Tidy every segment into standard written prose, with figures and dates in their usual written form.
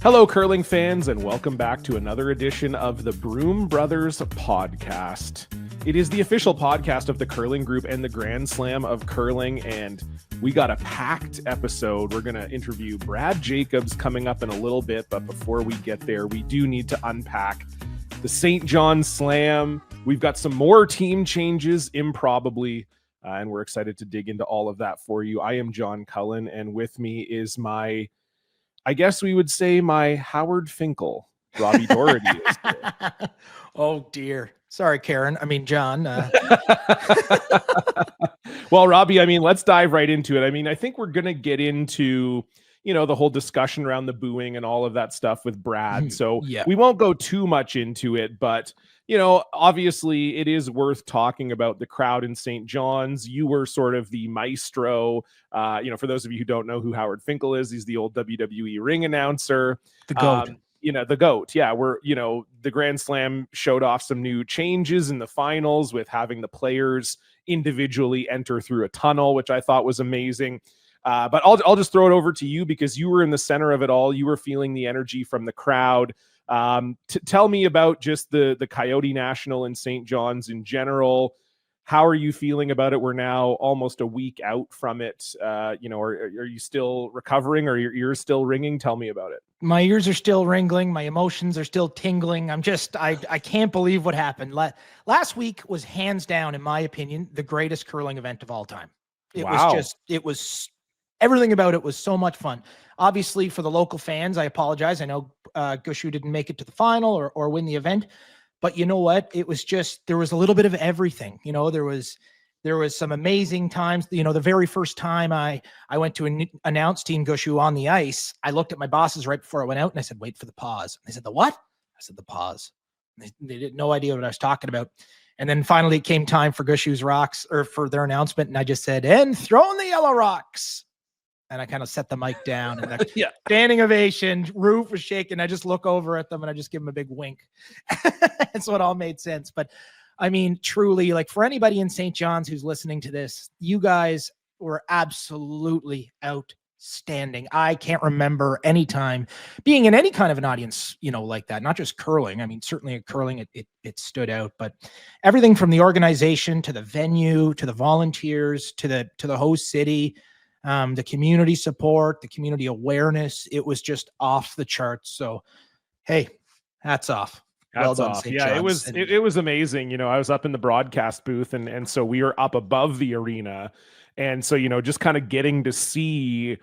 Hello, curling fans, and welcome back to another edition of the Broom Brothers podcast. It is the official podcast of the curling group and the Grand Slam of curling, and we got a packed episode. We're going to interview Brad Jacobs coming up in a little bit, but before we get there, we do need to unpack the St. John Slam. We've got some more team changes, improbably, and we're excited to dig into all of that for you. I am John Cullen, and with me is I guess we would say my Howard Finkel, Robbie Doherty. Is here. Oh, dear. Sorry, Karen. John. Well, Robbie, let's dive right into it. I think we're going to get into, the whole discussion around the booing and all of that stuff with Brad. So we won't go too much into it, but obviously it is worth talking about the crowd in St. John's. You were sort of the maestro. For those of you who don't know who Howard Finkel is, he's the old WWE ring announcer. The GOAT. The GOAT. Yeah, the Grand Slam showed off some new changes in the finals with having the players individually enter through a tunnel, which I thought was amazing. But I'll just throw it over to you because you were in the center of it all. You were feeling the energy from the crowd. Tell me about just the Kioti National in St. John's in general. How are you feeling about it? We're now almost a week out from it. Are you still recovering? Or your ears still ringing? Tell me about it. My ears are still ringling. My emotions are still tingling. I can't believe what happened. Last week was hands down, in my opinion, the greatest curling event of all time. It was everything about it was so much fun. Obviously, for the local fans, I apologize. I know Gushu didn't make it to the final or win the event, but you know what? It was just, there was a little bit of everything. There was some amazing times. The very first time I went to announce Team Gushu on the ice, I looked at my bosses right before I went out and I said, "Wait for the pause." They said, "The what?" I said, "The pause." They had no idea what I was talking about. And then finally it came time for Gushu's rocks, or for their announcement. And I just said, "And throw in the yellow rocks." And I kind of set the mic down, and the standing ovation, roof was shaking. I just look over at them and I just give them a big wink. That's what all made sense. But truly, like, for anybody in St. John's who's listening to this, you guys were absolutely outstanding. I can't remember any time being in any kind of an audience, like that, not just curling. Certainly at curling, it stood out, but everything from the organization to the venue, to the volunteers, to the host city, the community support, the community awareness, it was just off the charts. So, hey, hats off. Well done, St. John's. It was amazing. I was up in the broadcast booth, and so we were up above the arena. And so, just kind of getting to see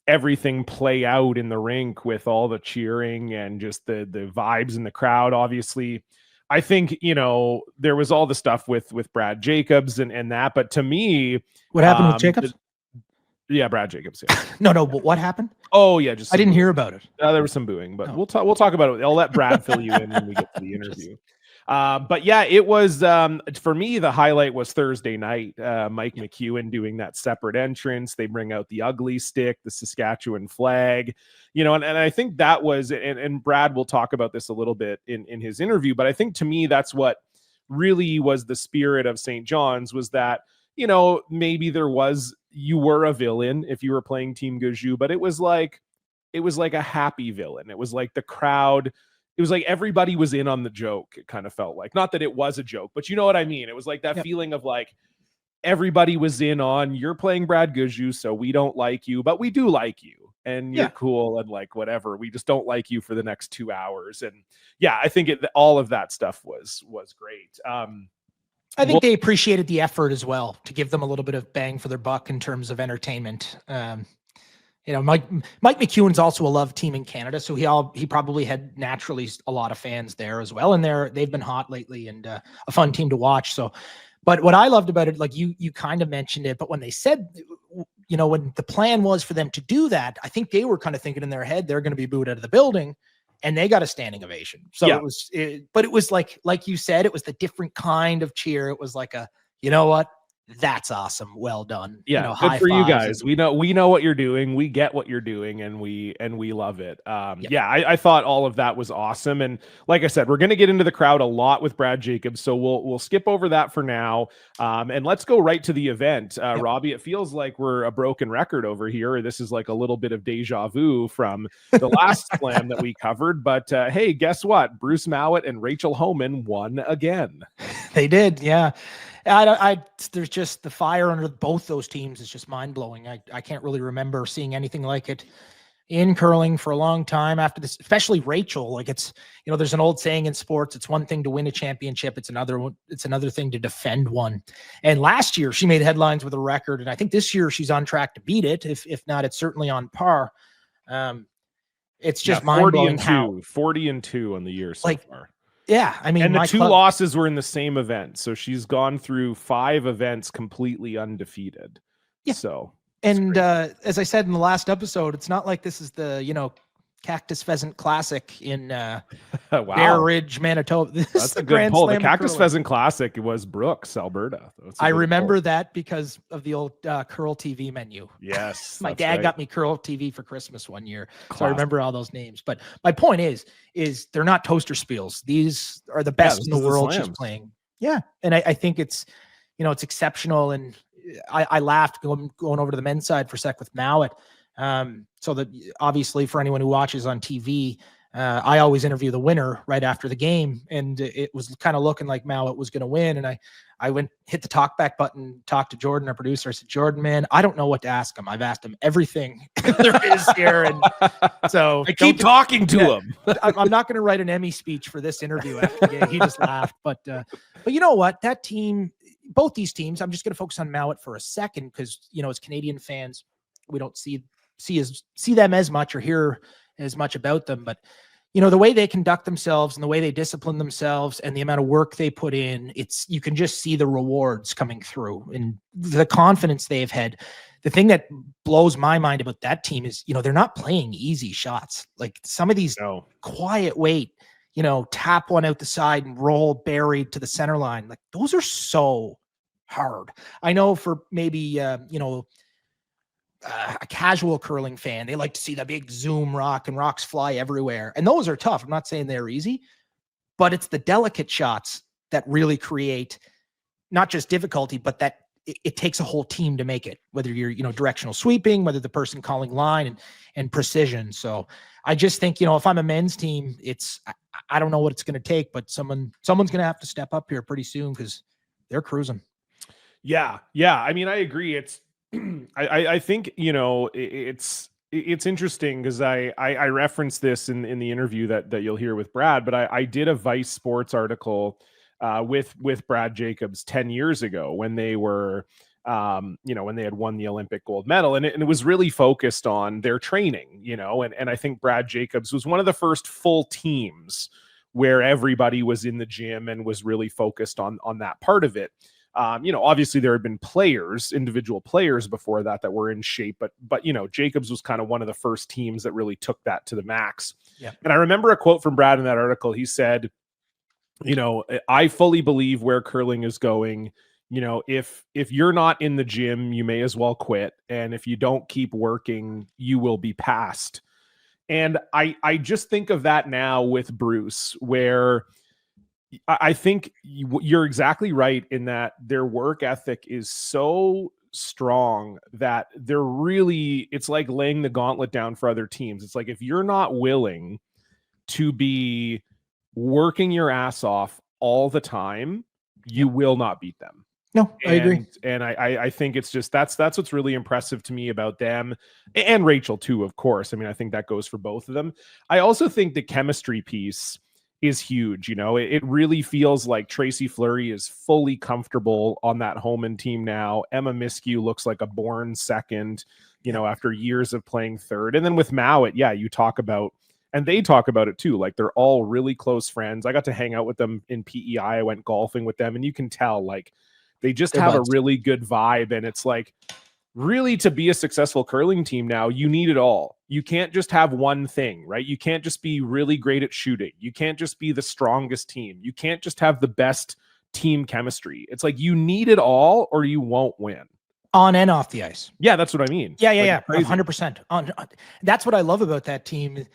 everything play out in the rink with all the cheering and just the vibes in the crowd. Obviously, I think, there was all the stuff with Brad Jacobs and that, but to me, what happened with Jacobs? Brad Jacobs. Yeah. No, but what happened? Oh yeah, I didn't hear about it. There was some booing, but we'll talk about it. I'll let Brad fill you in when we get to the interview. But yeah, it was for me, the highlight was Thursday night. Mike McEwen doing that separate entrance. They bring out the ugly stick, the Saskatchewan flag, and I think that was, and Brad will talk about this a little bit in his interview, but I think to me that's what really was the spirit of St. John's, was that maybe you were a villain if you were playing Team Gushu, but it was like a happy villain. It was like the crowd, it was like everybody was in on the joke. It kind of felt like, not that it was a joke, but you know what I mean? It was like that feeling of like everybody was in on, you're playing Brad Gushu, so we don't like you, but we do like you, and you're cool, and like whatever, we just don't like you for the next 2 hours. And I think all of that stuff was great. I think they appreciated the effort as well, to give them a little bit of bang for their buck in terms of entertainment. Mike McEwen's also a love team in Canada, so he probably had naturally a lot of fans there as well, and they've been hot lately and a fun team to watch. So, but what I loved about it, like you kind of mentioned it, but when they said, when the plan was for them to do that, I think they were kind of thinking in their head they're going to be booed out of the building. And they got a standing ovation. So it was like you said, it was the different kind of cheer. It was like you know what? that's awesome. Well done. Yeah, good for you guys. We know what you're doing. We get what you're doing, and we love it. Yeah, I thought all of that was awesome. And like I said, we're going to get into the crowd a lot with Brad Jacobs, so we'll skip over that for now. And let's go right to the event. Robbie, it feels like we're a broken record over here. This is like a little bit of deja vu from the last slam that we covered. But hey, guess what? Bruce Mowat and Rachel Homan won again. They did, yeah. There's just the fire under both those teams is just mind blowing. I can't really remember seeing anything like it in curling for a long time after this, especially Rachel. Like it's, there's an old saying in sports, it's one thing to win a championship. It's another thing to defend one. And last year she made headlines with a record. And I think this year she's on track to beat it. If not, it's certainly on par. It's just mind blowing how 40-2 on the year so far. Yeah, I mean, and the two losses were in the same event, so she's gone through 5 events completely undefeated. Yeah. So, and as I said in the last episode, it's not like this is the Cactus Pheasant Classic in Bear Ridge, Manitoba. That's a good pull. The Cactus Pheasant Classic was Brooks, Alberta. I remember that because of the old Curl TV menu. Yes. My dad got me Curl TV for Christmas one year. Classic. So I remember all those names. But my point is they're not toaster spiels. These are the best in the world she's playing. Yeah. And I think it's, it's exceptional. And I laughed going over to the men's side for a sec with Mowat. So that obviously for anyone who watches on TV, I always interview the winner right after the game, and it was kind of looking like Mowat was going to win. And I went, hit the talkback button, talked to Jordan, our producer. I said, Jordan, man, I don't know what to ask him. I've asked him everything there is here. And so I keep talking to him. I'm not going to write an Emmy speech for this interview after the game. He just laughed. But you know what? That team, both these teams, I'm just going to focus on Mowat for a second because, as Canadian fans, we don't see them as much or hear as much about them. But, the way they conduct themselves and the way they discipline themselves and the amount of work they put in, you can just see the rewards coming through and the confidence they've had. The thing that blows my mind about that team is, they're not playing easy shots. Like some of these quiet weight, tap one out the side and roll buried to the center line. Like those are so hard. I know for maybe, a casual curling fan, they like to see the big zoom rock and rocks fly everywhere. And those are tough. I'm not saying they're easy, but it's the delicate shots that really create not just difficulty, but that it takes a whole team to make it, whether you're, directional sweeping, whether the person calling line and precision. So I just think, if I'm a men's team, I don't know what it's going to take, but someone's going to have to step up here pretty soon because they're cruising. Yeah. I mean, I agree. I think, it's interesting because I referenced this in the interview that you'll hear with Brad, but I did a Vice Sports article with Brad Jacobs 10 years ago when they were, when they had won the Olympic gold medal, and it was really focused on their training, and I think Brad Jacobs was one of the first full teams where everybody was in the gym and was really focused on that part of it. Obviously there had been individual players before that were in shape, but Jacobs was kind of one of the first teams that really took that to the max. Yeah. And I remember a quote from Brad in that article. He said, I fully believe where curling is going. If you're not in the gym, you may as well quit. And if you don't keep working, you will be passed. And I just think of that now with Bruce, where I think you're exactly right in that their work ethic is so strong that it's like laying the gauntlet down for other teams. It's like, if you're not willing to be working your ass off all the time, you will not beat them. No, I agree. And I think it's just, that's what's really impressive to me about them, and Rachel too, of course. I mean, I think that goes for both of them. I also think the chemistry piece is huge. It really feels like Tracy Fleury is fully comfortable on that Homan team now. Emma Miskew looks like a born second, after years of playing third. And then with Mowat, you talk about, and they talk about it too, like they're all really close friends. I got to hang out with them in PEI. I went golfing with them, and you can tell like they just have a really good vibe. And it's like, really, to be a successful curling team now, you need it all. You can't just have one thing, right? You can't just be really great at shooting. You can't just be the strongest team. You can't just have the best team chemistry. It's like you need it all or you won't win. On and off the ice. Yeah, that's what I mean. Yeah. 100%. That's what I love about that team.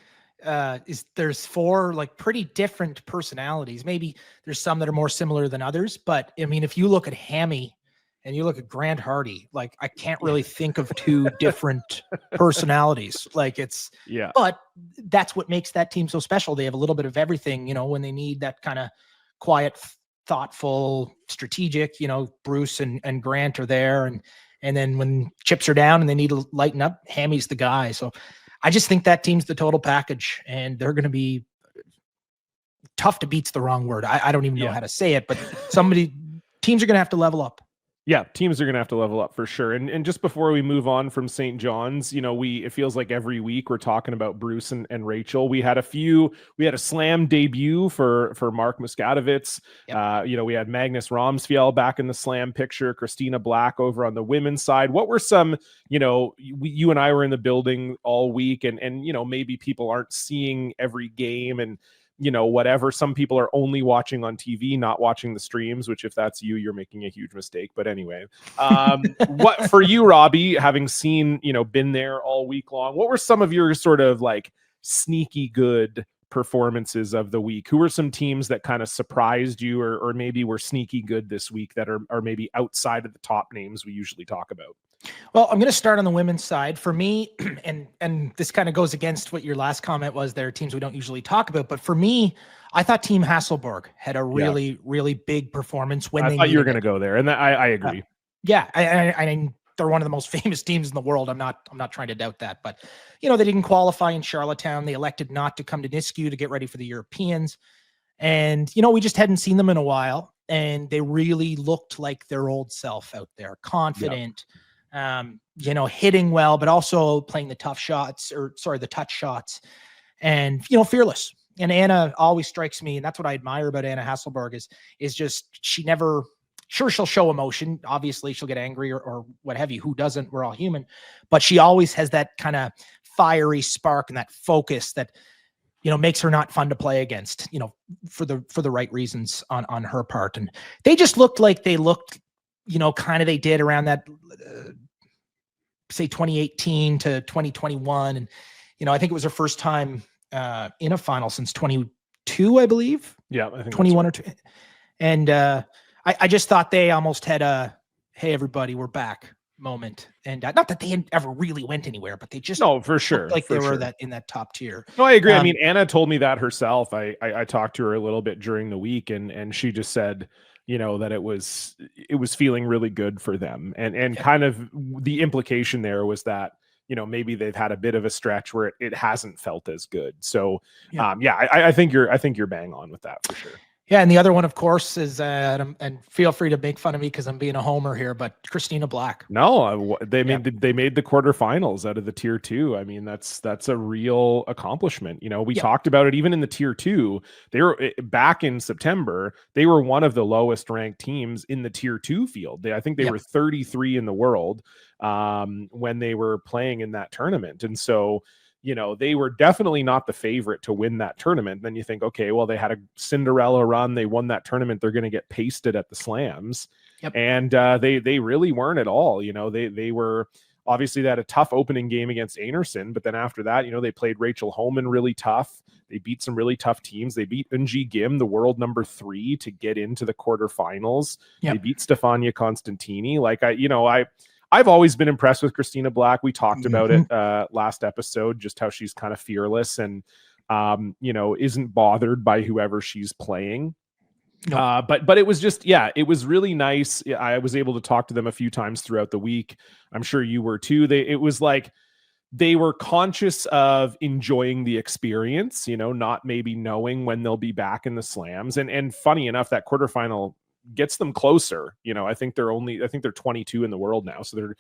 Is there's 4 like pretty different personalities. Maybe there's some that are more similar than others, but I mean, if you look at Hammy and you look at Grant Hardy, like I can't really think of 2 different personalities. Like but that's what makes that team so special. They have a little bit of everything, when they need that kind of quiet, thoughtful, strategic, Bruce and Grant are there. And then when chips are down and they need to lighten up, Hammy's the guy. So I just think that team's the total package, and they're going to be tough to beat's the wrong word. I don't even know how to say it, but teams are going to have to level up. Yeah, teams are going to have to level up for sure. And just before we move on from St. John's, it feels like every week we're talking about Bruce and Rachel. We had a slam debut for Mark Muscadovitz. Yep. We had Magnus Romsfjell back in the slam picture, Christina Black over on the women's side. What were some, you and I were in the building all week and maybe people aren't seeing every game and, whatever. Some people are only watching on TV, not watching the streams, which if that's you, you're making a huge mistake. But anyway, what for you, Robbie, having seen, been there all week long, what were some of your sort of like sneaky good performances of the week? Who were some teams that kind of surprised you or maybe were sneaky good this week that are maybe outside of the top names we usually talk about? Well, I'm going to start on the women's side. For me, and this kind of goes against what your last comment was, there are teams we don't usually talk about. But for me, I thought Team Hasselborg had a really, really big performance when I thought you were going to go there. And I agree. I mean, they're one of the most famous teams in the world. I'm not trying to doubt that. But, they didn't qualify in Charlottetown. They elected not to come to Nisku to get ready for the Europeans. And, we just hadn't seen them in a while. And they really looked like their old self out there, confident. Yep. Hitting well, but also playing the touch shots and, fearless. And Anna always strikes me. And that's what I admire about Anna Hasselborg is just, she'll show emotion. Obviously she'll get angry or what have you. Who doesn't? We're all human, but she always has that kind of fiery spark and that focus that, makes her not fun to play against, for the right reasons on her part. And they just looked like they did around that, say 2018 to 2021. And, I think it was her first time in a final since 22, I believe. Yeah. I think 21 or 2. And I just thought they almost had a, hey, everybody, we're back moment. And not that they ever really went anywhere, but they just for sure, like they were in that top tier. No, I agree. I mean, Anna told me that herself. I talked to her a little bit during the week and she just said, that it was feeling really good for them. And kind of the implication there was that, maybe they've had a bit of a stretch where it hasn't felt as good. So I think you're bang on with that for sure. Yeah, and the other one, of course, is and feel free to make fun of me because I'm being a homer here, but Christina Black. No, they made the quarterfinals out of the tier 2. I mean, that's a real accomplishment. We talked about it even in the tier 2. They were back in September. They were one of the lowest ranked teams in the tier 2 field. I think they were 33 in the world when they were playing in that tournament, and so. They were definitely not the favorite to win that tournament. Then you think, okay, well, they had a Cinderella run. They won that tournament. They're going to get pasted at the slams. Yep. And they really weren't at all. They were obviously, they had a tough opening game against Einarson, but then after that, they played Rachel Homan really tough. They beat some really tough teams. They beat Unji Gim, the world number 3, to get into the quarterfinals. Yep. They beat Stefania Constantini. I've always been impressed with Christina Black. We talked about it last episode, just how she's kind of fearless and, isn't bothered by whoever she's playing. Nope. But it was just, it was really nice. I was able to talk to them a few times throughout the week. I'm sure you were too. It was like they were conscious of enjoying the experience, not maybe knowing when they'll be back in the slams. And funny enough, that quarterfinal gets them closer. I think they're 22 in the world now. So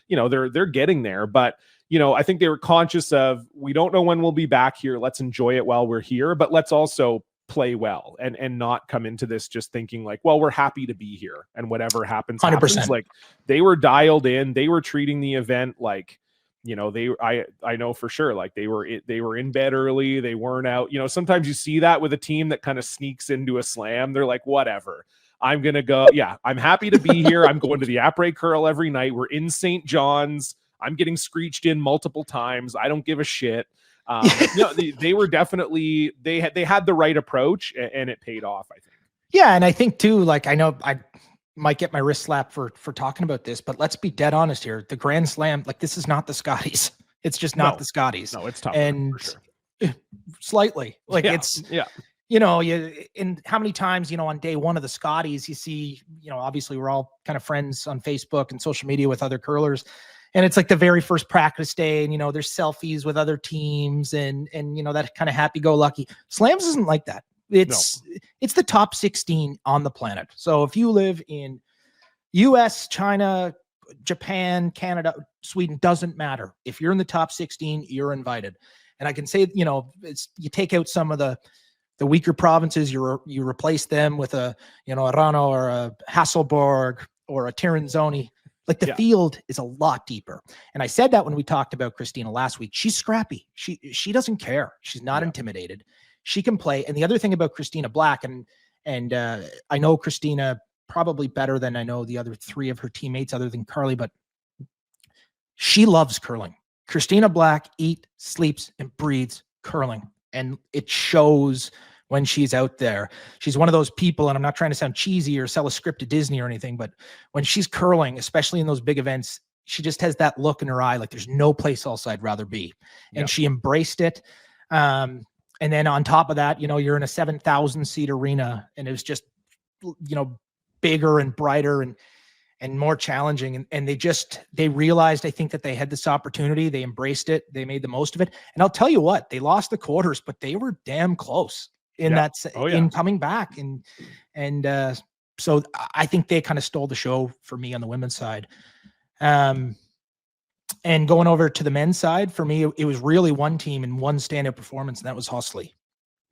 they're getting there, but I think they were conscious of, we don't know when we'll be back here. Let's enjoy it while we're here, but let's also play well and not come into this just thinking like, well, we're happy to be here and whatever happens, 100%. happens. Like they were dialed in, they were treating the event like, I know for sure, like they were in bed early. They weren't out. Sometimes you see that with a team that kind of sneaks into a slam. They're like, whatever. I'm going to go. Yeah, I'm happy to be here. I'm going to the après curl every night. We're in St. John's. I'm getting screeched in multiple times. I don't give a shit. They were definitely, they had the right approach, and it paid off, I think. Yeah. And I think too, like, I know I might get my wrist slapped for talking about this, but let's be dead honest here. The Grand Slam, like, this is not the Scotties. It's just not the Scotties. No, it's tough. And for sure. Slightly, like, it's, you how many times, on day one of the Scotties, you see, obviously we're all kind of friends on Facebook and social media with other curlers. And it's like the very first practice day, and, there's selfies with other teams and that kind of happy-go-lucky. Slams isn't like that. It's the top 16 on the planet. So if you live in US, China, Japan, Canada, Sweden, doesn't matter. If you're in the top 16, you're invited. And I can say, you take out some of the weaker provinces, you replace them with a Rano or a Hasselborg or a Tirinzoni. Like, the field is a lot deeper. And I said that when we talked about Christina last week. She's scrappy. She doesn't care. She's not intimidated. She can play. And the other thing about Christina Black, and I know Christina probably better than I know the other three of her teammates other than Carly, but she loves curling. Christina Black eats, sleeps, and breathes curling. And it shows when she's out there. She's one of those people, and I'm not trying to sound cheesy or sell a script to Disney or anything, but when she's curling, especially in those big events, she just has that look in her eye, like there's no place else I'd rather be. And she embraced it. And then on top of that, you're in a 7,000 seat arena, and it was just, bigger and brighter and more challenging. And they realized, I think, that they had this opportunity. They embraced it. They made the most of it. And I'll tell you what, they lost the quarters, but they were damn close in in coming back. And so I think they kind of stole the show for me on the women's side. And going over to the men's side, for me, it was really one team and one standout performance, and that was Husley.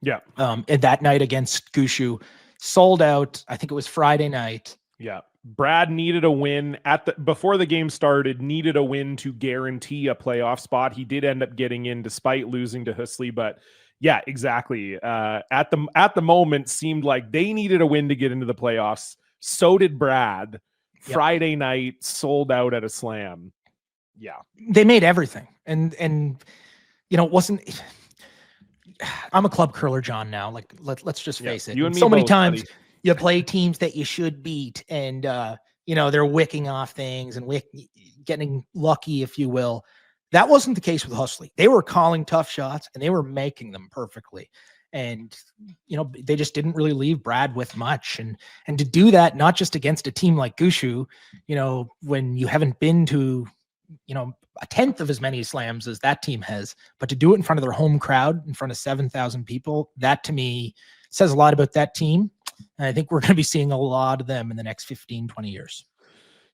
Yeah. And that night against Gushu, sold out. I think it was Friday night. Yeah. Brad needed a win before the game started, needed a win to guarantee a playoff spot. He did end up getting in despite losing to Husley, but yeah, exactly. At the moment, seemed like they needed a win to get into the playoffs. So did Brad. Friday night, sold out at a slam. Yeah, they made everything, and it wasn't. I'm a club curler, John. Now, like, let's just face it. You and me so many both, times, buddy. You play teams that you should beat, and they're wicking off things and getting lucky, if you will. That wasn't the case with Husley. They were calling tough shots, and they were making them perfectly. And, they just didn't really leave Brad with much. And to do that, not just against a team like Gushu, when you haven't been to, a tenth of as many slams as that team has, but to do it in front of their home crowd, in front of 7,000 people, that to me says a lot about that team. And I think we're going to be seeing a lot of them in the next 15, 20 years.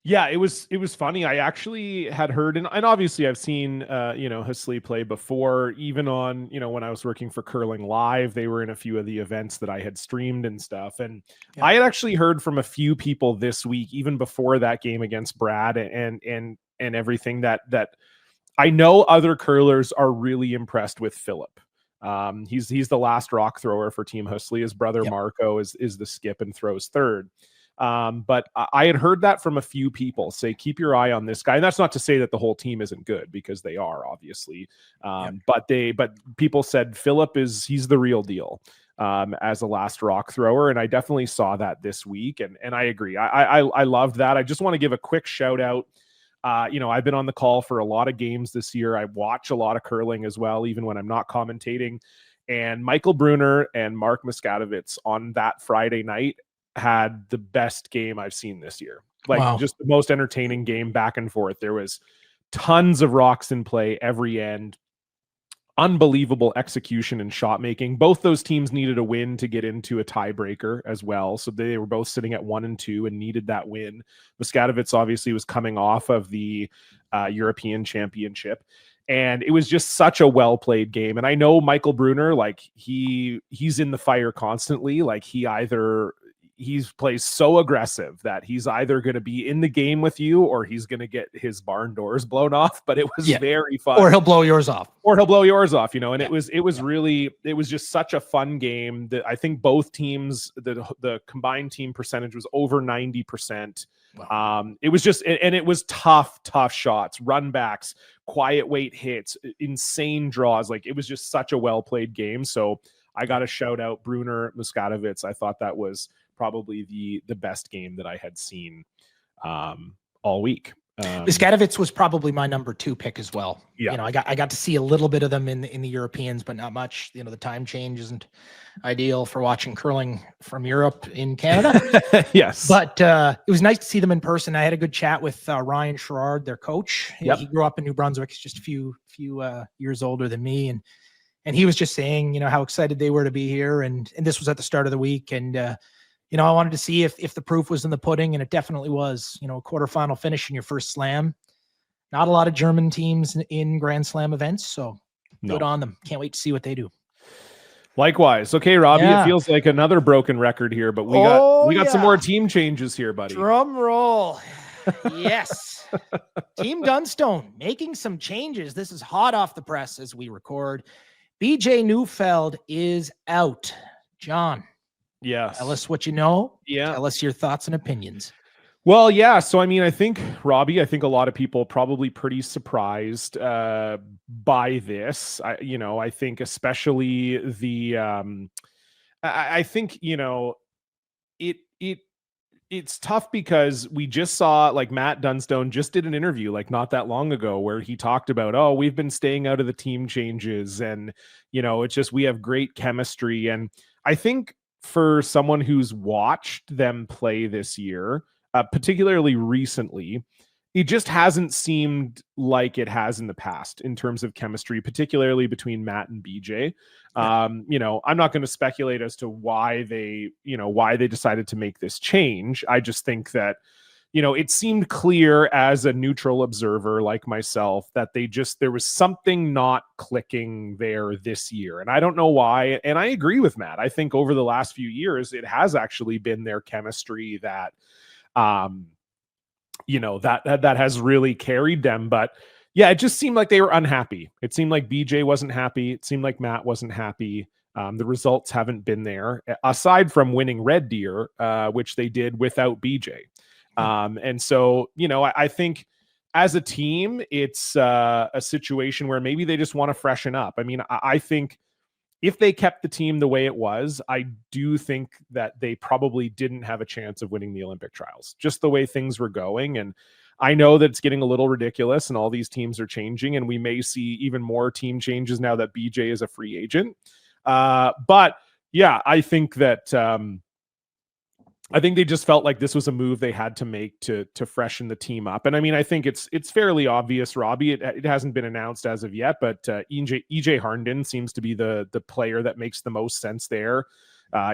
Yeah, it was funny. I actually had heard, and obviously I've seen, Husley play before, even on, when I was working for Curling Live, they were in a few of the events that I had streamed and stuff. And I had actually heard from a few people this week, even before that game against Brad and everything, that I know other curlers are really impressed with Philip. He's the last rock thrower for Team Husley. His brother Marco is the skip and throws third. But I had heard that from a few people, say, keep your eye on this guy. And that's not to say that the whole team isn't good, because they are, obviously. But people said Philip he's the real deal as a last rock thrower. And I definitely saw that this week. And I agree. I loved that. I just want to give a quick shout out. I've been on the call for a lot of games this year. I watch a lot of curling as well, even when I'm not commentating. And Michael Brunner and Mark Muscatowicz on that Friday night had the best game I've seen this year. Just the most entertaining game, back and forth. There was tons of rocks in play every end. Unbelievable execution and shot making. Both those teams needed a win to get into a tiebreaker as well. So they were both sitting at 1-2 and needed that win. Muscatowicz obviously was coming off of the European Championship. And it was just such a well-played game. And I know Michael Brunner, like he's in the fire constantly. Like he either he plays so aggressive that he's either going to be in the game with you or he's going to get his barn doors blown off. But it was very fun. Or he'll blow yours off. And it was really, it was just such a fun game that I think both teams, the combined team percentage was over 90%. Wow. It was just, and it was tough shots, run backs, quiet weight hits, insane draws. Like, it was just such a well-played game. So I got to shout out Brunner Muskatowicz. I thought that was probably the best game that I had seen all week. Muskatowicz was probably my number 2 pick as well. Yeah. You know, I got to see a little bit of them in the Europeans, but not much. You know, the time change isn't ideal for watching curling from Europe in Canada. Yes. But it was nice to see them in person. I had a good chat with Ryan Sherrard, their coach. Yep. He grew up in New Brunswick. He's just a few years older than me. And he was just saying, you know, how excited they were to be here. And this was at the start of the week. And, you know, I wanted to see if the proof was in the pudding, and it definitely was. You know, a quarterfinal finish in your first slam. Not a lot of German teams in Grand Slam events, so good on them. Can't wait to see what they do. Likewise. Okay, Robbie, It feels like another broken record here, but we got some more team changes here, buddy. Drum roll. Yes. Team Dunstone making some changes. This is hot off the press as we record. BJ Neufeld is out. John. Yes. Tell us what you know. Yeah. Tell us your thoughts and opinions. Well, yeah. So, I mean, I think, Robbie, a lot of people probably pretty surprised by this. I think especially I think, you know, it's tough because we just saw, like, Matt Dunstone just did an interview like not that long ago where he talked about, oh, we've been staying out of the team changes, and, you know, it's just we have great chemistry. And I think for someone who's watched them play this year, particularly recently, it just hasn't seemed like it has in the past in terms of chemistry, particularly between Matt and BJ. You know, I'm not going to speculate as to why they decided to make this change. I just think that, you know, it seemed clear as a neutral observer like myself that there was something not clicking there this year. And I don't know why. And I agree with Matt. I think over the last few years, it has actually been their chemistry that, you know, that has really carried them. But yeah, it just seemed like they were unhappy. It seemed like BJ wasn't happy. It seemed like Matt wasn't happy. The results haven't been there, aside from winning Red Deer, which they did without BJ. And so, you know, I think as a team, it's a situation where maybe they just want to freshen up. I mean, I think if they kept the team the way it was, I do think that they probably didn't have a chance of winning the Olympic trials, just the way things were going. And I know that it's getting a little ridiculous and all these teams are changing, and we may see even more team changes now that BJ is a free agent. But yeah, I think that, I think they just felt like this was a move they had to make to freshen the team up. And I mean, I think it's fairly obvious, Robbie. It hasn't been announced as of yet, but EJ Harnden seems to be the player that makes the most sense there.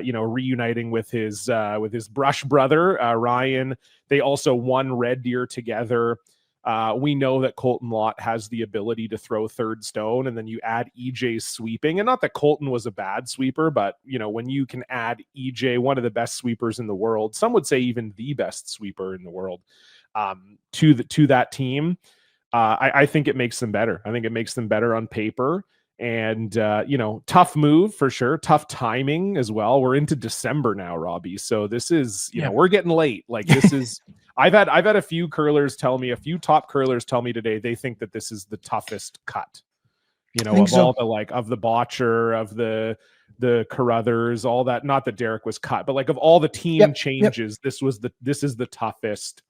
You know, reuniting with his brush brother, Ryan. They also won Red Deer together. We know that Colton Lott has the ability to throw third stone, and then you add EJ's sweeping. And not that Colton was a bad sweeper, but, you know, when you can add EJ, one of the best sweepers in the world, some would say even the best sweeper in the world, to that team, I think it makes them better. I think it makes them better on paper. And, you know, tough move for sure. Tough timing as well. We're into December now, Robbie. So this is, you know, we're getting late. Like, this is, I've had a few top curlers tell me today, they think that this is the toughest cut, you know, of all the, like, of the Botcher, of the Carruthers, all that. Not that Derek was cut, but like of all the team changes, this is the toughest.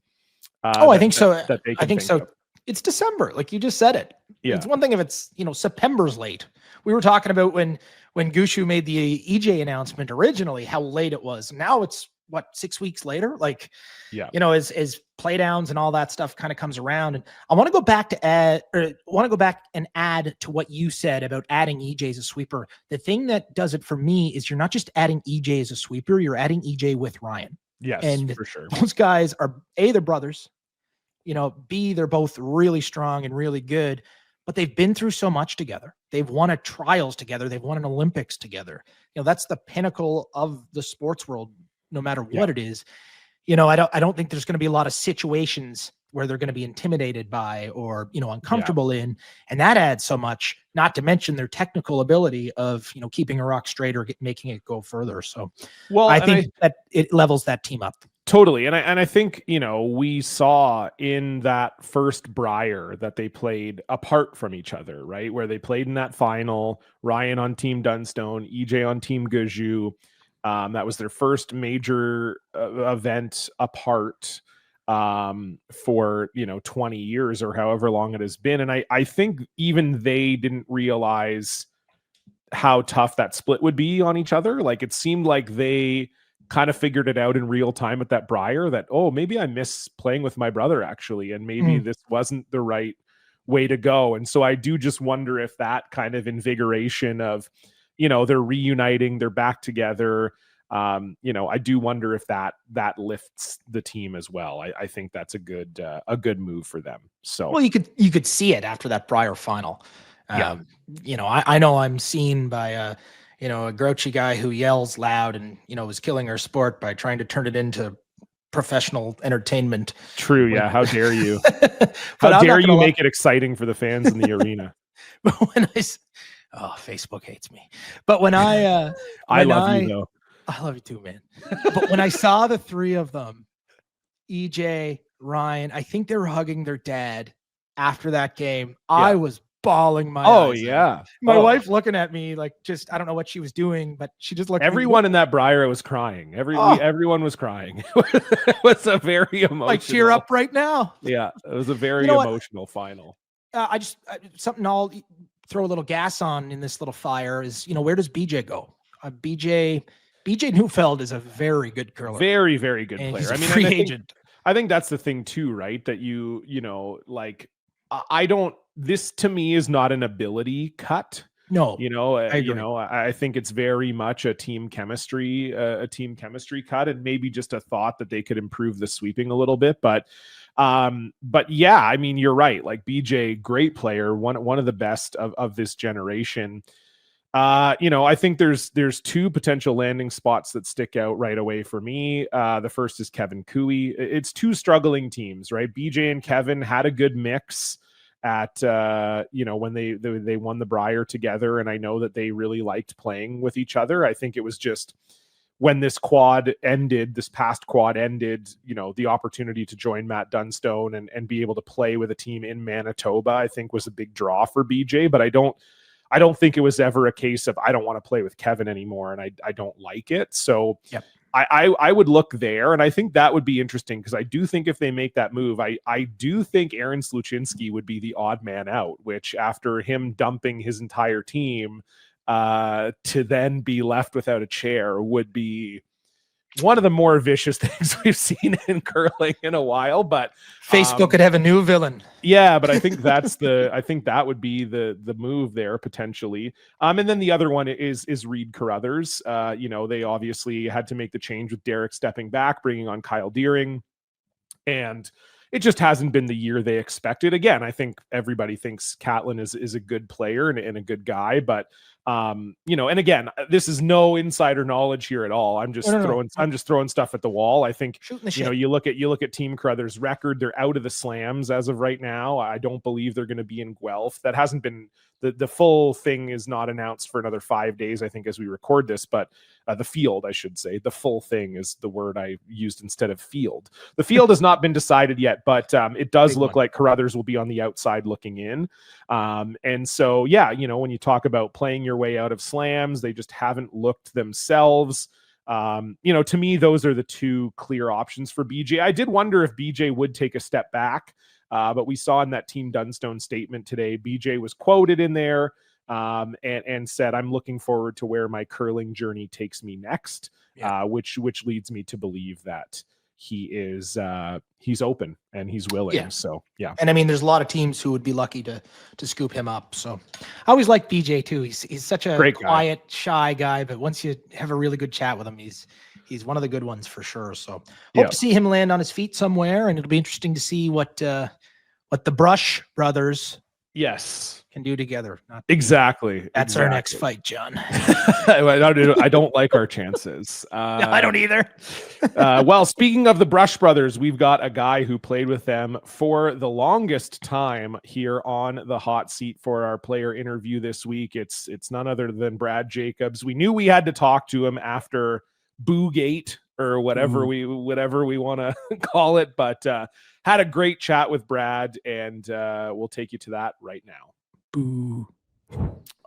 I think so. I think so. It's December, like you just said it. Yeah. It's one thing if it's, you know, September's late. We were talking about when Gushu made the EJ announcement originally, how late it was. Now it's what, 6 weeks later? Like, yeah, you know, as play downs and all that stuff kind of comes around. And I want to go back and add to what you said about adding EJ as a sweeper. The thing that does it for me is you're not just adding EJ as a sweeper, you're adding EJ with Ryan. Yes, and for sure. Those guys are they're brothers. You know, they're both really strong and really good, but they've been through so much together. They've won a trials together. They've won an Olympics together. You know, that's the pinnacle of the sports world no matter what it is. You know, I don't think there's going to be a lot of situations where they're going to be intimidated by or, you know, uncomfortable in. And that adds so much, not to mention their technical ability of, you know, keeping a rock straight or making it go further. So I think that it levels that team up. Totally. And I think, you know, we saw in that first Briar that they played apart from each other, right? Where they played in that final, Ryan on Team Dunstone, EJ on Team Gaju. That was their first major event apart for, you know, 20 years or however long it has been. And I think even they didn't realize how tough that split would be on each other. Like, it seemed like they kind of figured it out in real time at that Briar that, oh, maybe I miss playing with my brother actually. And maybe this wasn't the right way to go. And so I do just wonder if that kind of invigoration of, you know, they're reuniting, they're back together. You know, I do wonder if that lifts the team as well. I think that's a good move for them. So, well, you could see it after that Briar final. You know, I know I'm seen by you know, a grouchy guy who yells loud and, you know, is killing our sport by trying to turn it into professional entertainment. True. Yeah. How dare you? How dare you make it exciting for the fans in the arena? But when Facebook hates me. But when I love you though. I love you too, man. But when I saw the three of them, EJ, Ryan, I think they were hugging their dad after that game. I was bawling my eyes out. My wife looking at me like, just, I don't know what she was doing, but she just looked. Everyone in that Briar was crying. Everyone was crying. It was a very emotional. Like, cheer up right now. Yeah, it was a very emotional final. Something I'll throw a little gas on in this little fire is, you know, where does BJ go? BJ Neufeld is a very good curler. Very, very good player. I mean, free agent. I think that's the thing too, right? That you know, like, this to me is not an ability cut. No, you know, I think it's very much a team chemistry cut, and maybe just a thought that they could improve the sweeping a little bit. But yeah, I mean, you're right. Like, BJ, great player, one of the best of this generation. You know, I think there's two potential landing spots that stick out right away for me. The first is Kevin Cooey. It's two struggling teams, right? BJ and Kevin had a good mix at you know, when they won the Briar together, and I know that they really liked playing with each other. I think it was just when this past quad ended, you know, the opportunity to join Matt Dunstone and be able to play with a team in Manitoba, I think was a big draw for BJ. But I don't think it was ever a case of, I don't want to play with Kevin anymore and I don't like it. So I would look there, and I think that would be interesting, because I do think if they make that move, I do think Aaron Sluchinski would be the odd man out, which, after him dumping his entire team to then be left without a chair, would be one of the more vicious things we've seen in curling in a while. But Facebook could have a new villain. Yeah, but I think I think that would be the move there potentially. And then the other one is Reed Carruthers. You know, they obviously had to make the change with Derek stepping back, bringing on Kyle Deering, and it just hasn't been the year they expected. Again, I think everybody thinks Catlin is a good player and a good guy, but you know, and again, this is no insider knowledge here at all. I'm just throwing stuff at the wall. I think, you know, you look at Team Carruthers' record, they're out of the slams as of right now. I don't believe they're going to be in Guelph. That hasn't been the full thing is not announced for another 5 days, I think, as we record this, but the field, I should say, the full thing is the word I used instead of field. The field has not been decided yet, but it does look like Carruthers will be on the outside looking in. And so, yeah, you know, when you talk about playing your way out of slams, they just haven't looked themselves. You know, to me, those are the two clear options for BJ. I did wonder if BJ would take a step back, but we saw in that Team Dunstone statement today, BJ was quoted in there and said, "I'm looking forward to where my curling journey takes me next," which leads me to believe that he is he's open and he's willing. Yeah. So yeah. And I mean, there's a lot of teams who would be lucky to scoop him up. So I always like BJ too. He's such a great quiet, shy guy, but once you have a really good chat with him, he's one of the good ones for sure. So hope to see him land on his feet somewhere, and it'll be interesting to see what the Broom Brothers Yes. can do together. Not exactly. That's our next fight, John. I don't like our chances. No, I don't either. Well, speaking of the Brush Brothers, we've got a guy who played with them for the longest time here on the hot seat for our player interview this week. It's none other than Brad Jacobs. We knew we had to talk to him after Boogate or whatever we want to call it, but had a great chat with Brad, and we'll take you to that right now. Boo.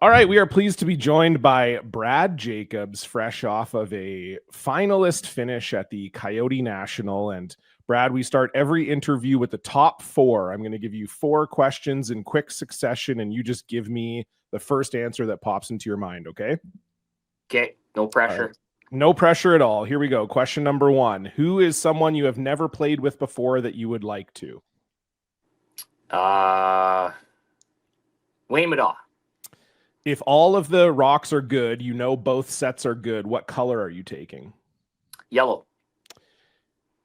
All right, we are pleased to be joined by Brad Jacobs, fresh off of a finalist finish at the Kioti National. And Brad, we start every interview with the top 4. I'm going to give you 4 questions in quick succession, and you just give me the first answer that pops into your mind, okay? Okay, no pressure. No pressure at all. Here we go. Question number 1. Who is someone you have never played with before that you would like to? Wayne Madaw. If all of the rocks are good, you know both sets are good, what color are you taking? Yellow.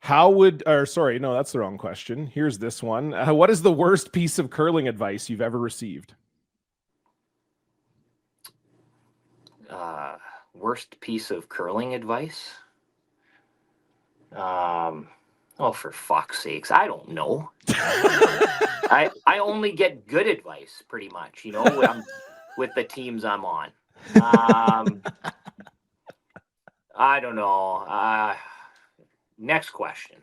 Sorry, no, that's the wrong question. Here's this one. What is the worst piece of curling advice you've ever received? Worst piece of curling advice? Oh, for fuck's sakes, I don't know. I only get good advice, pretty much, you know, with the teams I'm on. I don't know. Next question.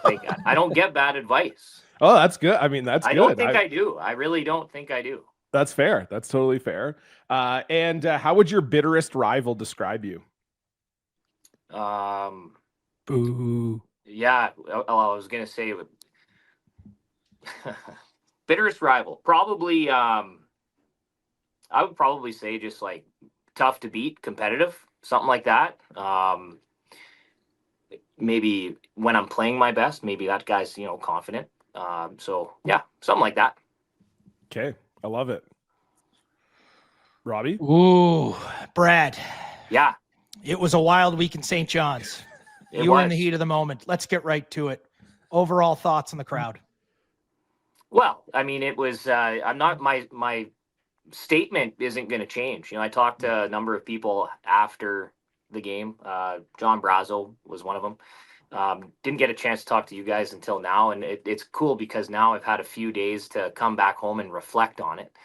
I don't get bad advice. Oh, that's good. I mean, that's good. I don't think I do. I really don't think I do. That's fair. That's totally fair. And how would your bitterest rival describe you? Boo. Yeah. I was going to say bitterest rival. Probably, I would probably say just like tough to beat, competitive, something like that. Maybe when I'm playing my best, maybe that guy's, you know, confident. So yeah, something like that. Okay. I love it. Robbie? Ooh, Brad. Yeah. It was a wild week in St. John's. You were in the heat of the moment. Let's get right to it. Overall thoughts on the crowd? Well, I mean, it was, I'm not, my statement isn't going to change. You know, I talked to a number of people after the game. John Brazo was one of them. Didn't get a chance to talk to you guys until now. And it's cool because now I've had a few days to come back home and reflect on it.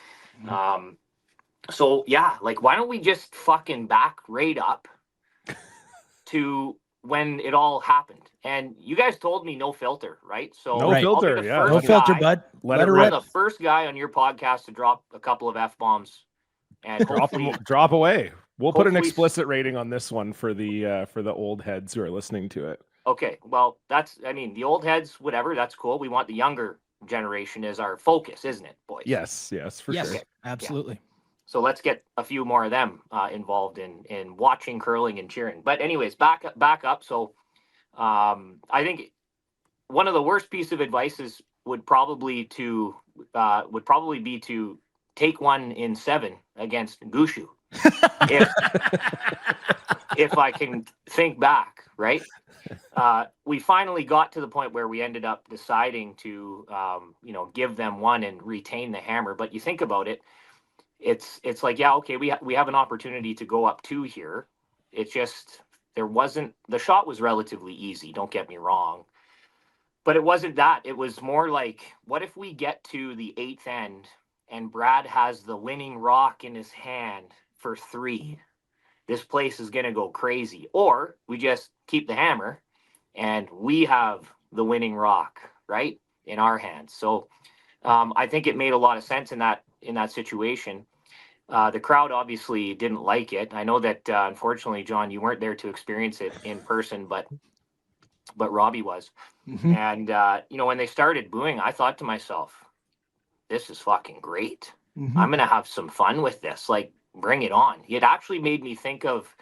So yeah, like, why don't we just fucking back right up to when it all happened? And you guys told me no filter, right? So no filter, yeah. No filter, bud. Let her I'm rip. the first guy on your podcast to drop a couple of F-bombs and drop away. We'll put an explicit rating on this one for the old heads who are listening to it. Okay, well, I mean, the old heads, whatever, that's cool. We want the younger generation as our focus, isn't it, boys? Yes, for sure. Okay, absolutely. Yeah. So let's get a few more of them involved in watching curling and cheering. But anyways, back up. So I think one of the worst piece of advice would probably be to take 1 in 7 against Gushu. if I can think back, right? We finally got to the point where we ended up deciding to, give them 1 and retain the hammer. But you think about it, it's like, yeah, okay, we have an opportunity to go up 2 here. It's just the shot was relatively easy. Don't get me wrong, but it wasn't that. It was more like, what if we get to the 8th end and Brad has the winning rock in his hand for 3? This place is going to go crazy. Or we just keep the hammer and we have the winning rock, right, in our hands. So I think it made a lot of sense in that situation. The crowd obviously didn't like it. I know that unfortunately, John, you weren't there to experience it in person, but Robbie was. Mm-hmm. And when they started booing, I thought to myself, this is fucking great. Mm-hmm. I'm going to have some fun with this. Like, bring it on. It actually made me think of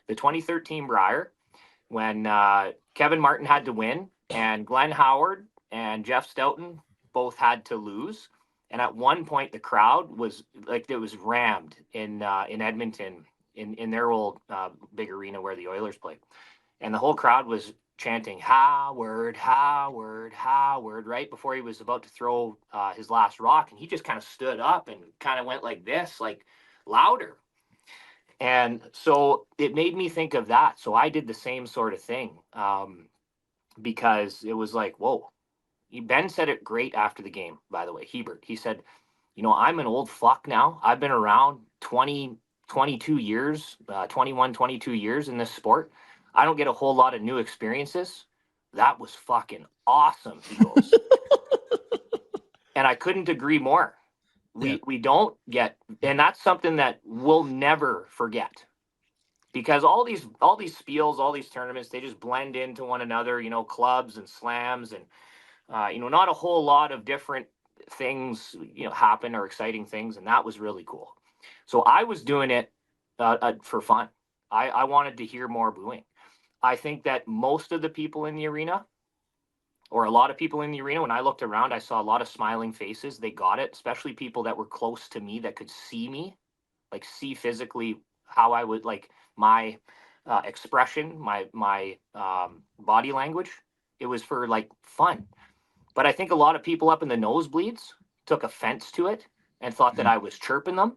the 2013 Brier when Kevin Martin had to win and Glenn Howard and Jeff Stoughton both had to lose. And at one point, the crowd was like, it was rammed in Edmonton in their old big arena where the Oilers play. And the whole crowd was chanting Howard, Howard, Howard, right before he was about to throw his last rock. And he just kind of stood up and kind of went like this, like louder. And so it made me think of that. So I did the same sort of thing because it was like, whoa. Ben said it great after the game, by the way, Hebert. He said, I'm an old fuck now. I've been around 22 years, 21, 22 years in this sport. I don't get a whole lot of new experiences. That was fucking awesome, he goes. And I couldn't agree more. We don't get, and that's something that we'll never forget. Because all these spiels, all these tournaments, they just blend into one another, clubs and slams and not a whole lot of different things, happen or exciting things. And that was really cool. So I was doing it for fun. I wanted to hear more booing. I think that most of the people in the arena, or a lot of people in the arena, when I looked around, I saw a lot of smiling faces. They got it, especially people that were close to me that could see me, like see physically how I would like my expression, my body language. It was for like fun. But I think a lot of people up in the nosebleeds took offense to it and thought that I was chirping them.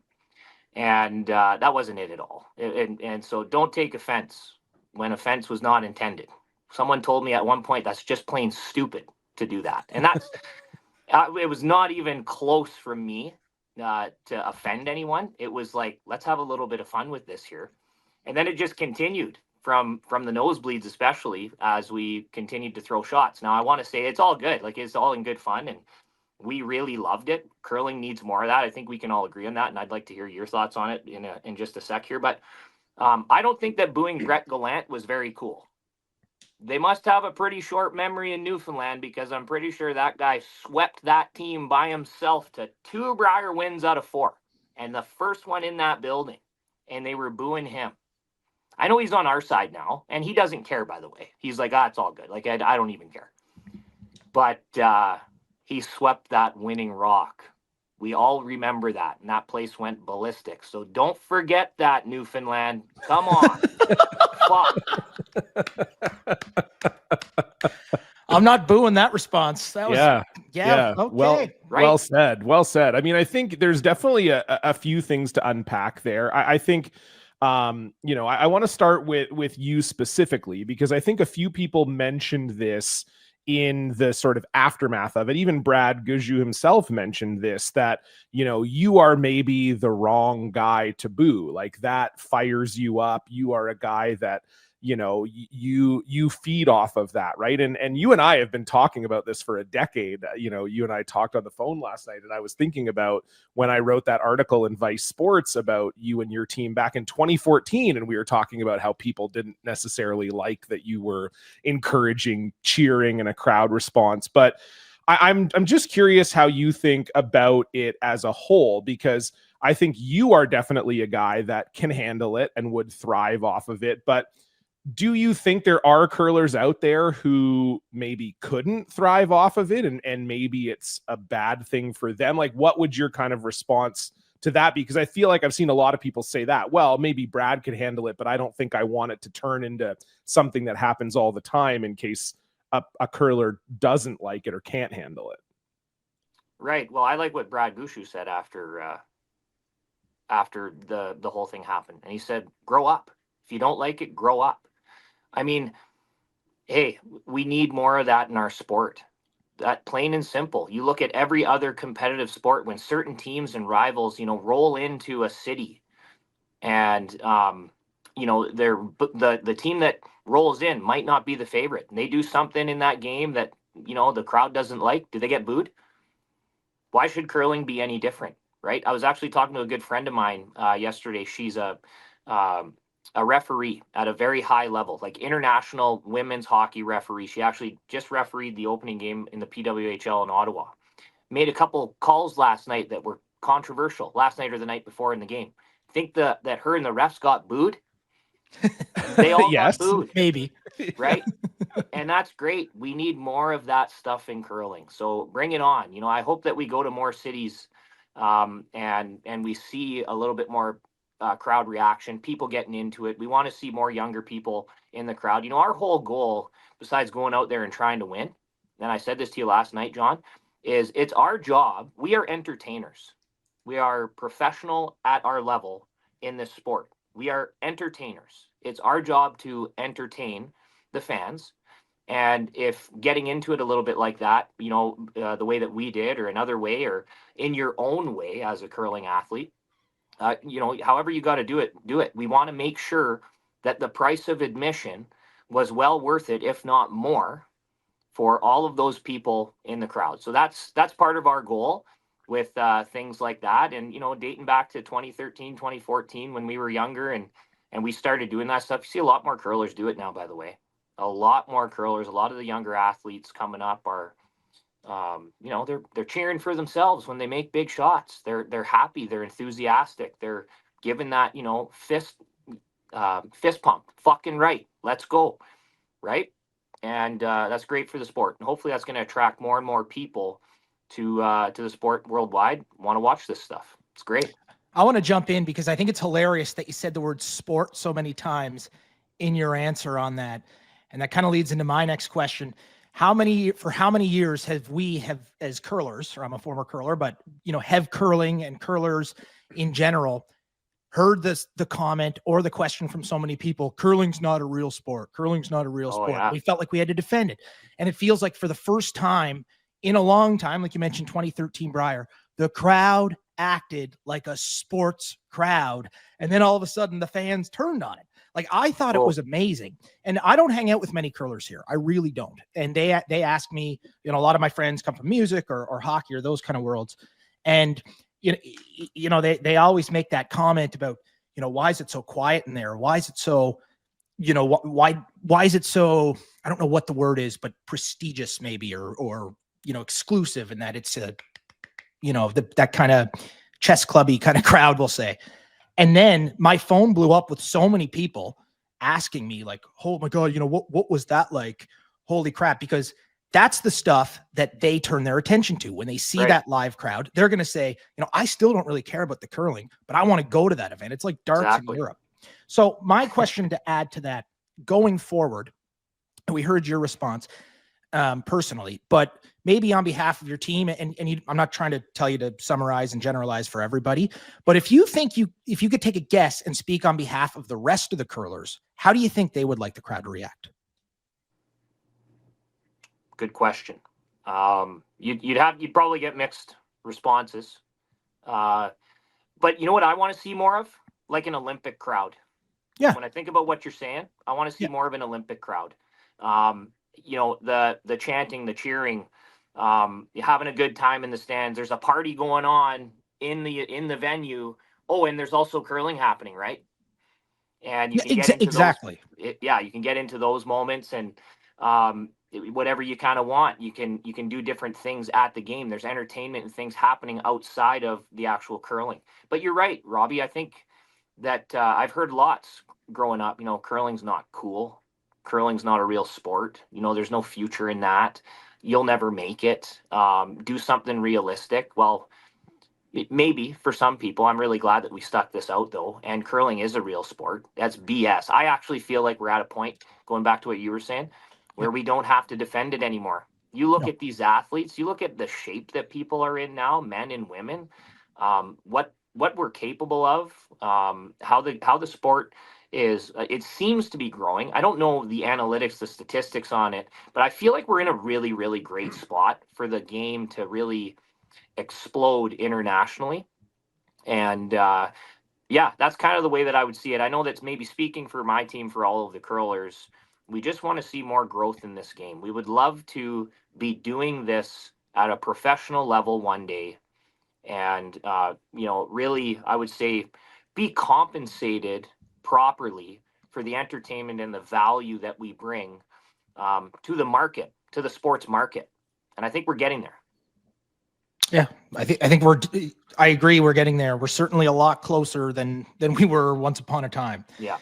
And that wasn't it at all. And so don't take offense when offense was not intended. Someone told me at one point, that's just plain stupid to do that. And that's, it was not even close from me to offend anyone. It was like, let's have a little bit of fun with this here. And then it just continued from the nosebleeds, especially as we continued to throw shots. Now I want to say it's all good. Like it's all in good fun. And we really loved it. Curling needs more of that. I think we can all agree on that. And I'd like to hear your thoughts on it in just a sec here. But I don't think that booing Brett Gallant was very cool. They must have a pretty short memory in Newfoundland, because I'm pretty sure that guy swept that team by himself to 2 Brier wins out of 4. And the first one in that building. And they were booing him. I know he's on our side now. And he doesn't care, by the way. He's like, it's all good. Like, I don't even care. But he swept that winning rock. We all remember that. And that place went ballistic. So don't forget that, Newfoundland. Come on. Fuck. I'm not booing that response. That was, yeah. Okay. Well said. Well said. I mean, I think there's definitely a few things to unpack there. I think, I want to start with you specifically, because I think a few people mentioned this in the sort of aftermath of it. Even Brad Gushue himself mentioned this, that, you are maybe the wrong guy to boo. Like that fires you up. You are a guy that, you feed off of that. Right. And you and I have been talking about this for a decade. You and I talked on the phone last night, and I was thinking about when I wrote that article in Vice Sports about you and your team back in 2014. And we were talking about how people didn't necessarily like that you were encouraging cheering and a crowd response. But I'm just curious how you think about it as a whole, because I think you are definitely a guy that can handle it and would thrive off of it. But do you think there are curlers out there who maybe couldn't thrive off of it, and maybe it's a bad thing for them? Like, what would your kind of response to that be? Because I feel like I've seen a lot of people say that, well, maybe Brad could handle it, but I don't think I want it to turn into something that happens all the time in case a curler doesn't like it or can't handle it. Right. Well, I like what Brad Gushue said after the whole thing happened. And he said, grow up. If you don't like it, grow up. I mean, hey, we need more of that in our sport. That plain and simple. You look at every other competitive sport, when certain teams and rivals, roll into a city, and they're the team that rolls in might not be the favorite, and they do something in that game that the crowd doesn't like. Do they get booed? Why should curling be any different, right? I was actually talking to a good friend of mine yesterday. She's a referee at a very high level, like international women's hockey referee. She actually just refereed the opening game in the PWHL in Ottawa. Made a couple calls last night that were controversial, last night or the night before in the game. Think that her and the refs got booed? They all Yes, got booed. Maybe. Right? And that's great. We need more of that stuff in curling. So bring it on. I hope that we go to more cities and we see a little bit more crowd reaction, people getting into it. We want to see more younger people in the crowd. You know, our whole goal, besides going out there and trying to win, and I said this to you last night, John, is it's our job. We are entertainers. We are professional at our level in this sport. We are entertainers. It's our job to entertain the fans. And if getting into it a little bit like that, you know, the way that we did, or another way, or in your own way as a curling athlete, you know, however you got to do it, do it. We want to make sure that the price of admission was well worth it, if not more, for all of those people in the crowd. So that's part of our goal with things like that. And, you know, dating back to 2013, 2014, when we were younger and we started doing that stuff, you see a lot more curlers do it now, by the way. A lot more curlers, a lot of the younger athletes coming up are, you know, they're cheering for themselves when they make big shots. They're happy, they're enthusiastic, they're giving that, you know, fist pump, fucking right, let's go, right? And that's great for the sport, and hopefully that's going to attract more and more people to the sport worldwide. Want to watch this stuff? It's great. I want to jump in because I think it's hilarious that you said the word sport so many times in your answer on that. And that kind of leads into my next question. For how many years have we as curlers, or I'm a former curler, but, you know, have curling and curlers in general heard the comment or the question from so many people, curling's not a real sport. Curling's not a real sport. Yeah. We felt like we had to defend it. And it feels like for the first time in a long time, like you mentioned, 2013 Brier, the crowd acted like a sports crowd. And then all of a sudden the fans turned on it. Like, I thought it was amazing. And I don't hang out with many curlers here. I really don't. And they ask me, you know, a lot of my friends come from music or hockey or those kind of worlds. And, you know, they always make that comment about, you know, why is it so quiet in there? Why is it so, you know, why is it so, I don't know what the word is, but prestigious maybe, or, you know, exclusive, in that it's a, you know, that kind of chess clubby kind of crowd, we'll say. And then my phone blew up with so many people asking me, like, oh my God, you know, what was that like? Holy crap. Because that's the stuff that they turn their attention to. When they see that live crowd, they're going to say, you know, I still don't really care about the curling, but I want to go to that event. It's like darts in Europe. So my question to add to that, going forward, and we heard your response personally, but maybe on behalf of your team, and I'm not trying to tell you to summarize and generalize for everybody, but if you could take a guess and speak on behalf of the rest of the curlers, how do you think they would like the crowd to react? Good question. You'd probably get mixed responses. But you know what I want to see more of? Like an Olympic crowd. Yeah. When I think about what you're saying, I want to see more of an Olympic crowd. You know, the chanting, the cheering, having a good time in the stands. There's a party going on in the venue. Oh, and there's also curling happening, right? And you can get into exactly. You can get into those moments, and whatever you kind of want, you can do different things at the game. There's entertainment and things happening outside of the actual curling. But you're right, Robbie. I think that I've heard lots growing up. You know, curling's not cool. Curling's not a real sport. You know, there's no future in that. You'll never make it. Do something realistic. Well, maybe for some people. I'm really glad that we stuck this out, though. And curling is a real sport. That's BS. I actually feel like we're at a point, going back to what you were saying, where we don't have to defend it anymore. You look at these athletes, you look at the shape that people are in now, men and women, what we're capable of, how the sport is, it seems to be growing. I don't know the analytics, the statistics on it, but I feel like we're in a really, really great spot for the game to really explode internationally. And that's kind of the way that I would see it. I know that's maybe speaking for my team, for all of the curlers. We just want to see more growth in this game. We would love to be doing this at a professional level one day. And, you know, really, I would say be compensated properly for the entertainment and the value that we bring to the market, to the sports market. And I think we're getting there. Yeah, I agree. We're getting there. We're certainly a lot closer than we were once upon a time. Yeah.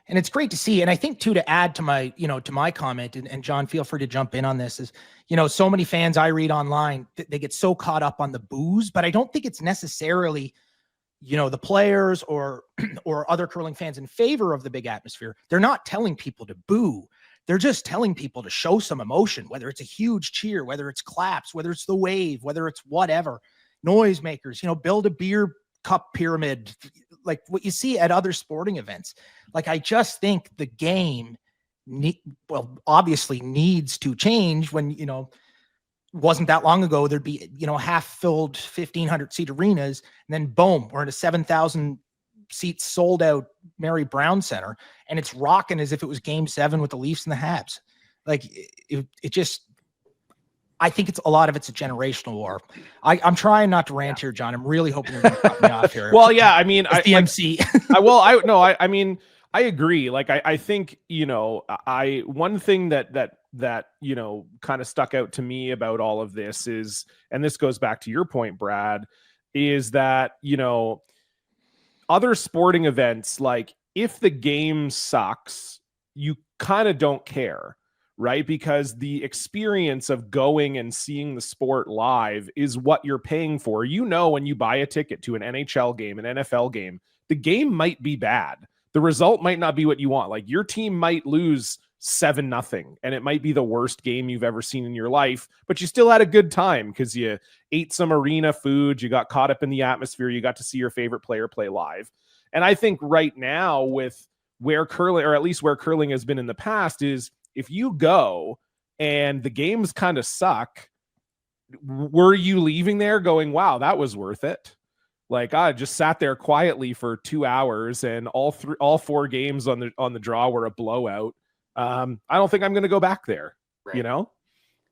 And it's great to see. And I think too, to add to my comment, and John, feel free to jump in on this, is, you know, so many fans I read online, they get so caught up on the boos, but I don't think it's necessarily, the players or other curling fans in favor of the big atmosphere, they're not telling people to boo. They're just telling people to show some emotion, whether it's a huge cheer, whether it's claps, whether it's the wave, whether it's whatever, noisemakers, build a beer cup pyramid, like what you see at other sporting events. Like, I just think the game obviously needs to change when, wasn't that long ago, there'd be, half filled 1,500 seat arenas, and then boom, we're in a 7,000 seats sold out Mary Brown Center, and it's rocking as if it was Game 7 with the Leafs and the Habs. Like, it just, I think a lot of it's a generational war. I'm trying not to rant here, John. I'm really hoping you're going to cut me off here. Well, yeah, I mean, the MC. I mean, I agree. Like, I think, one thing that kind of stuck out to me about all of this is, and this goes back to your point, Brad, is that, other sporting events, like, if the game sucks, you kind of don't care, right? Because the experience of going and seeing the sport live is what you're paying for. When you buy a ticket to an NHL game, an NFL game, the game might be bad. The result might not be what you want. Like, your team might lose 7-0, and it might be the worst game you've ever seen in your life, but you still had a good time because you ate some arena food, you got caught up in the atmosphere, you got to see your favorite player play live. And I think right now, with where curling, or at least where curling has been in the past, is if you go and the games kind of suck, were you leaving there going, wow, that was worth it? Like, I just sat there quietly for 2 hours, and all 4 games on the draw were a blowout. I don't think I'm going to go back there, right.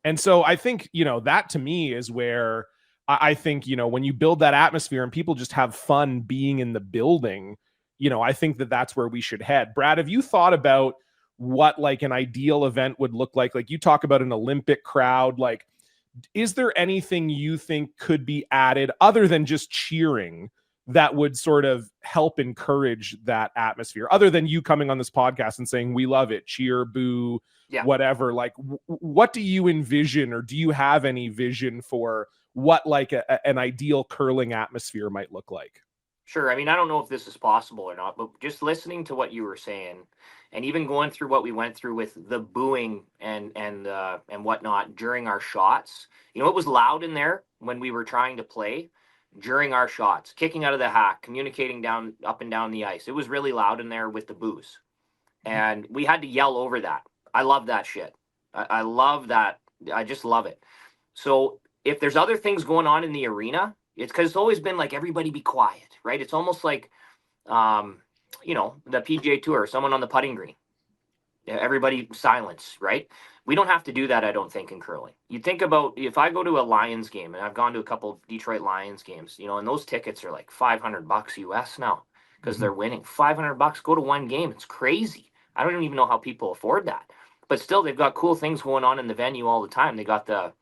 And so I think, that to me is where I think, when you build that atmosphere and people just have fun being in the building, I think that's where we should head. Brad, have you thought about what like an ideal event would look like? Like, you talk about an Olympic crowd, like, is there anything you think could be added other than just cheering that would sort of help encourage that atmosphere, other than you coming on this podcast and saying, we love it, cheer, boo, whatever? Like, what do you envision, or do you have any vision for what like an ideal curling atmosphere might look like? Sure. I mean, I don't know if this is possible or not, but just listening to what you were saying, and even going through what we went through with the booing and whatnot during our shots, it was loud in there when we were trying to play during our shots, kicking out of the hack, communicating up and down the ice. It was really loud in there with the boos, and we had to yell over that. I love that shit. I love that. I just love it. So if there's other things going on in the arena, it's because it's always been like, everybody be quiet, right? It's almost like, the PGA Tour, someone on the putting green, everybody silence, right? We don't have to do that, I don't think, in curling. You think about, if I go to a Lions game, and I've gone to a couple of Detroit Lions games, and those tickets are like $500 US now because they're winning. $500, go to one game. It's crazy. I don't even know how people afford that. But still, they've got cool things going on in the venue all the time. They got the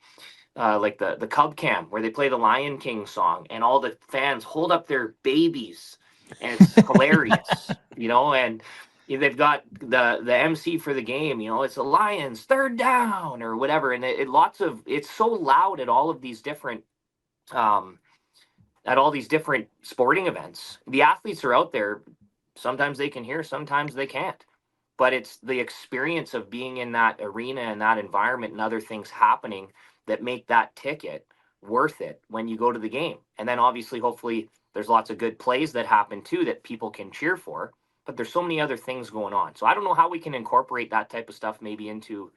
Cub Cam, where they play the Lion King song, and all the fans hold up their babies, and it's hilarious, and they've got the MC for the game, it's the Lions, third down, or whatever. And it's so loud at all of these different, sporting events. The athletes are out there. Sometimes they can hear, sometimes they can't. But it's the experience of being in that arena and that environment and other things happening that make that ticket worth it when you go to the game. And then obviously, hopefully, there's lots of good plays that happen too that people can cheer for, but there's so many other things going on. So I don't know how we can incorporate that type of stuff maybe into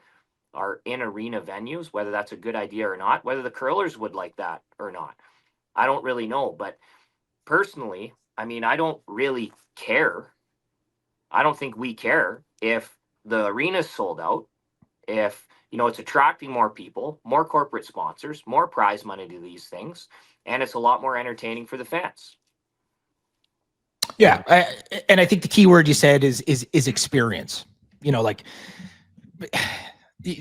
our in-arena venues, whether that's a good idea or not, whether the curlers would like that or not. I don't really know, but personally, I mean, I don't really care. I don't think we care if the arena's sold out, if it's attracting more people, more corporate sponsors, more prize money to these things, and it's a lot more entertaining for the fans. Yeah, and I think the key word you said is experience. Like,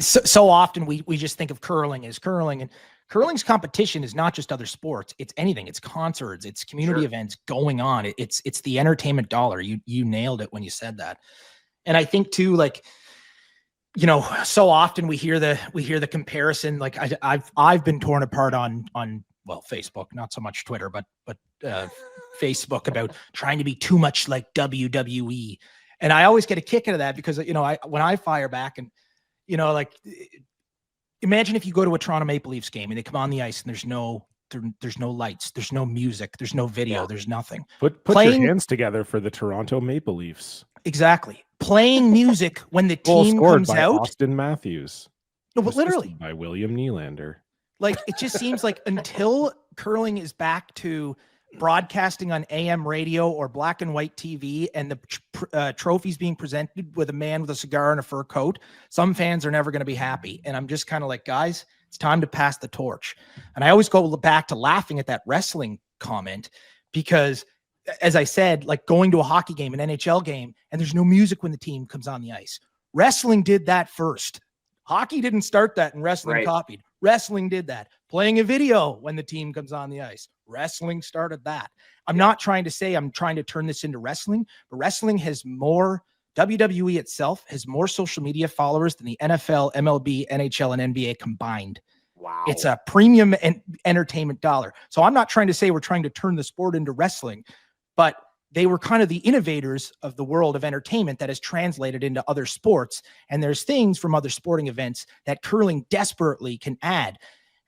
so often we just think of curling as curling, and curling's competition is not just other sports. It's anything. It's concerts. It's community events going on. It's the entertainment dollar. You nailed it when you said that. And I think too, like, so often we hear the comparison. Like, I've been torn apart on Facebook, not so much Twitter, but Facebook about trying to be too much like WWE. And I always get a kick out of that because, when I fire back and, like, imagine if you go to a Toronto Maple Leafs game and they come on the ice and there's no lights, there's no music, there's no video, there's nothing. Put your hands together for the Toronto Maple Leafs. Exactly. Playing music when the team comes by out. Austin Matthews. No, but literally by William Nylander. Like, it just seems like until curling is back to broadcasting on AM radio or black and white TV and the trophies being presented with a man with a cigar and a fur coat, some fans are never going to be happy. And I'm just kind of like, guys, it's time to pass the torch. And I always go back to laughing at that wrestling comment because, as I said, like going to a hockey game, an NHL game, and there's no music when the team comes on the ice. Wrestling did that first. Hockey didn't start that, and wrestling copied. Wrestling did that. Playing a video when the team comes on the ice. Wrestling started that. I'm not trying to say I'm trying to turn this into wrestling, but wrestling has more, WWE itself has more social media followers than the NFL, MLB, NHL, and NBA combined. Wow. It's a premium entertainment dollar. So I'm not trying to say we're trying to turn the sport into wrestling, but they were kind of the innovators of the world of entertainment that has translated into other sports. And there's things from other sporting events that curling desperately can add.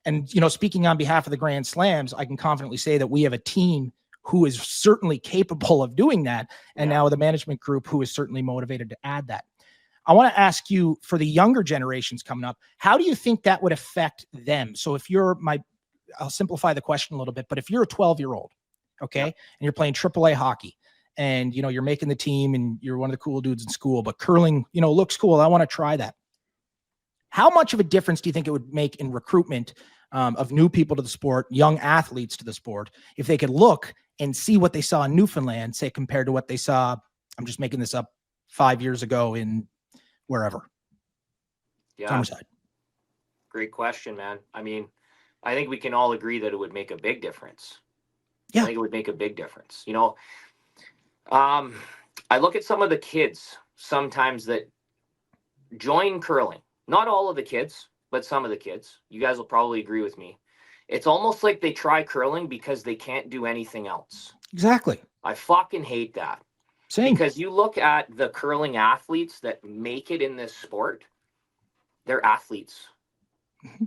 And, speaking on behalf of the Grand Slams, I can confidently say that we have a team who is certainly capable of doing that. And now the management group who is certainly motivated to add that. I want to ask you, for the younger generations coming up, how do you think that would affect them? So if you're I'll simplify the question a little bit, but if you're a 12-year-old, okay, and you're playing AAA hockey and, you're making the team and you're one of the cool dudes in school, but curling, looks cool. I want to try that. How much of a difference do you think it would make in recruitment of new people to the sport, young athletes to the sport, if they could look and see what they saw in Newfoundland, say, compared to what they saw, I'm just making this up, 5 years ago in wherever? Yeah. Summerside. Great question, man. I mean, I think we can all agree that it would make a big difference. Yeah. I think it would make a big difference. I look at some of the kids sometimes that join curling. Not all of the kids, but some of the kids. You guys will probably agree with me. It's almost like they try curling because they can't do anything else. Exactly. I fucking hate that. Same. Because you look at the curling athletes that make it in this sport, they're athletes.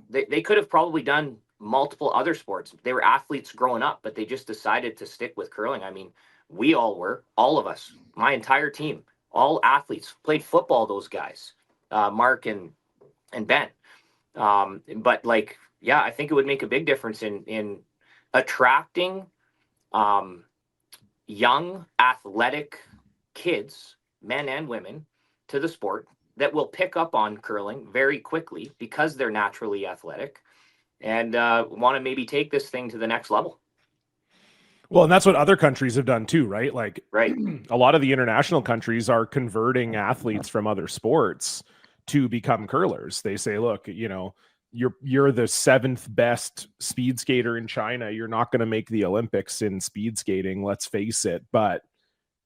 They could have probably done multiple other sports. They were athletes growing up, but they just decided to stick with curling. I mean, we all were, all of us, my entire team, all athletes, played football, those guys, Mark and Ben. But I think it would make a big difference in attracting young athletic kids, men and women, to the sport that will pick up on curling very quickly because they're naturally athletic and want to maybe take this thing to the next level. Well, and that's what other countries have done too, right? Right. A lot of the international countries are converting athletes from other sports to become curlers. They say, look, you're the seventh best speed skater in China. You're not going to make the Olympics in speed skating, let's face it. But,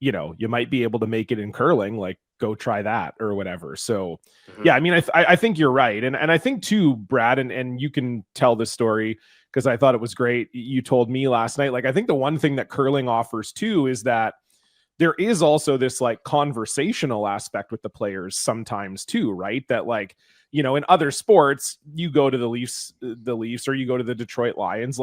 you might be able to make it in curling, go try that or whatever. So, yeah, I mean, I think you're right. And I think too, Brad, and you can tell this story because I thought it was great. You told me last night, I think the one thing that curling offers too is that there is also this conversational aspect with the players sometimes too, right? That in other sports, you go to the Leafs or you go to the Detroit Lions,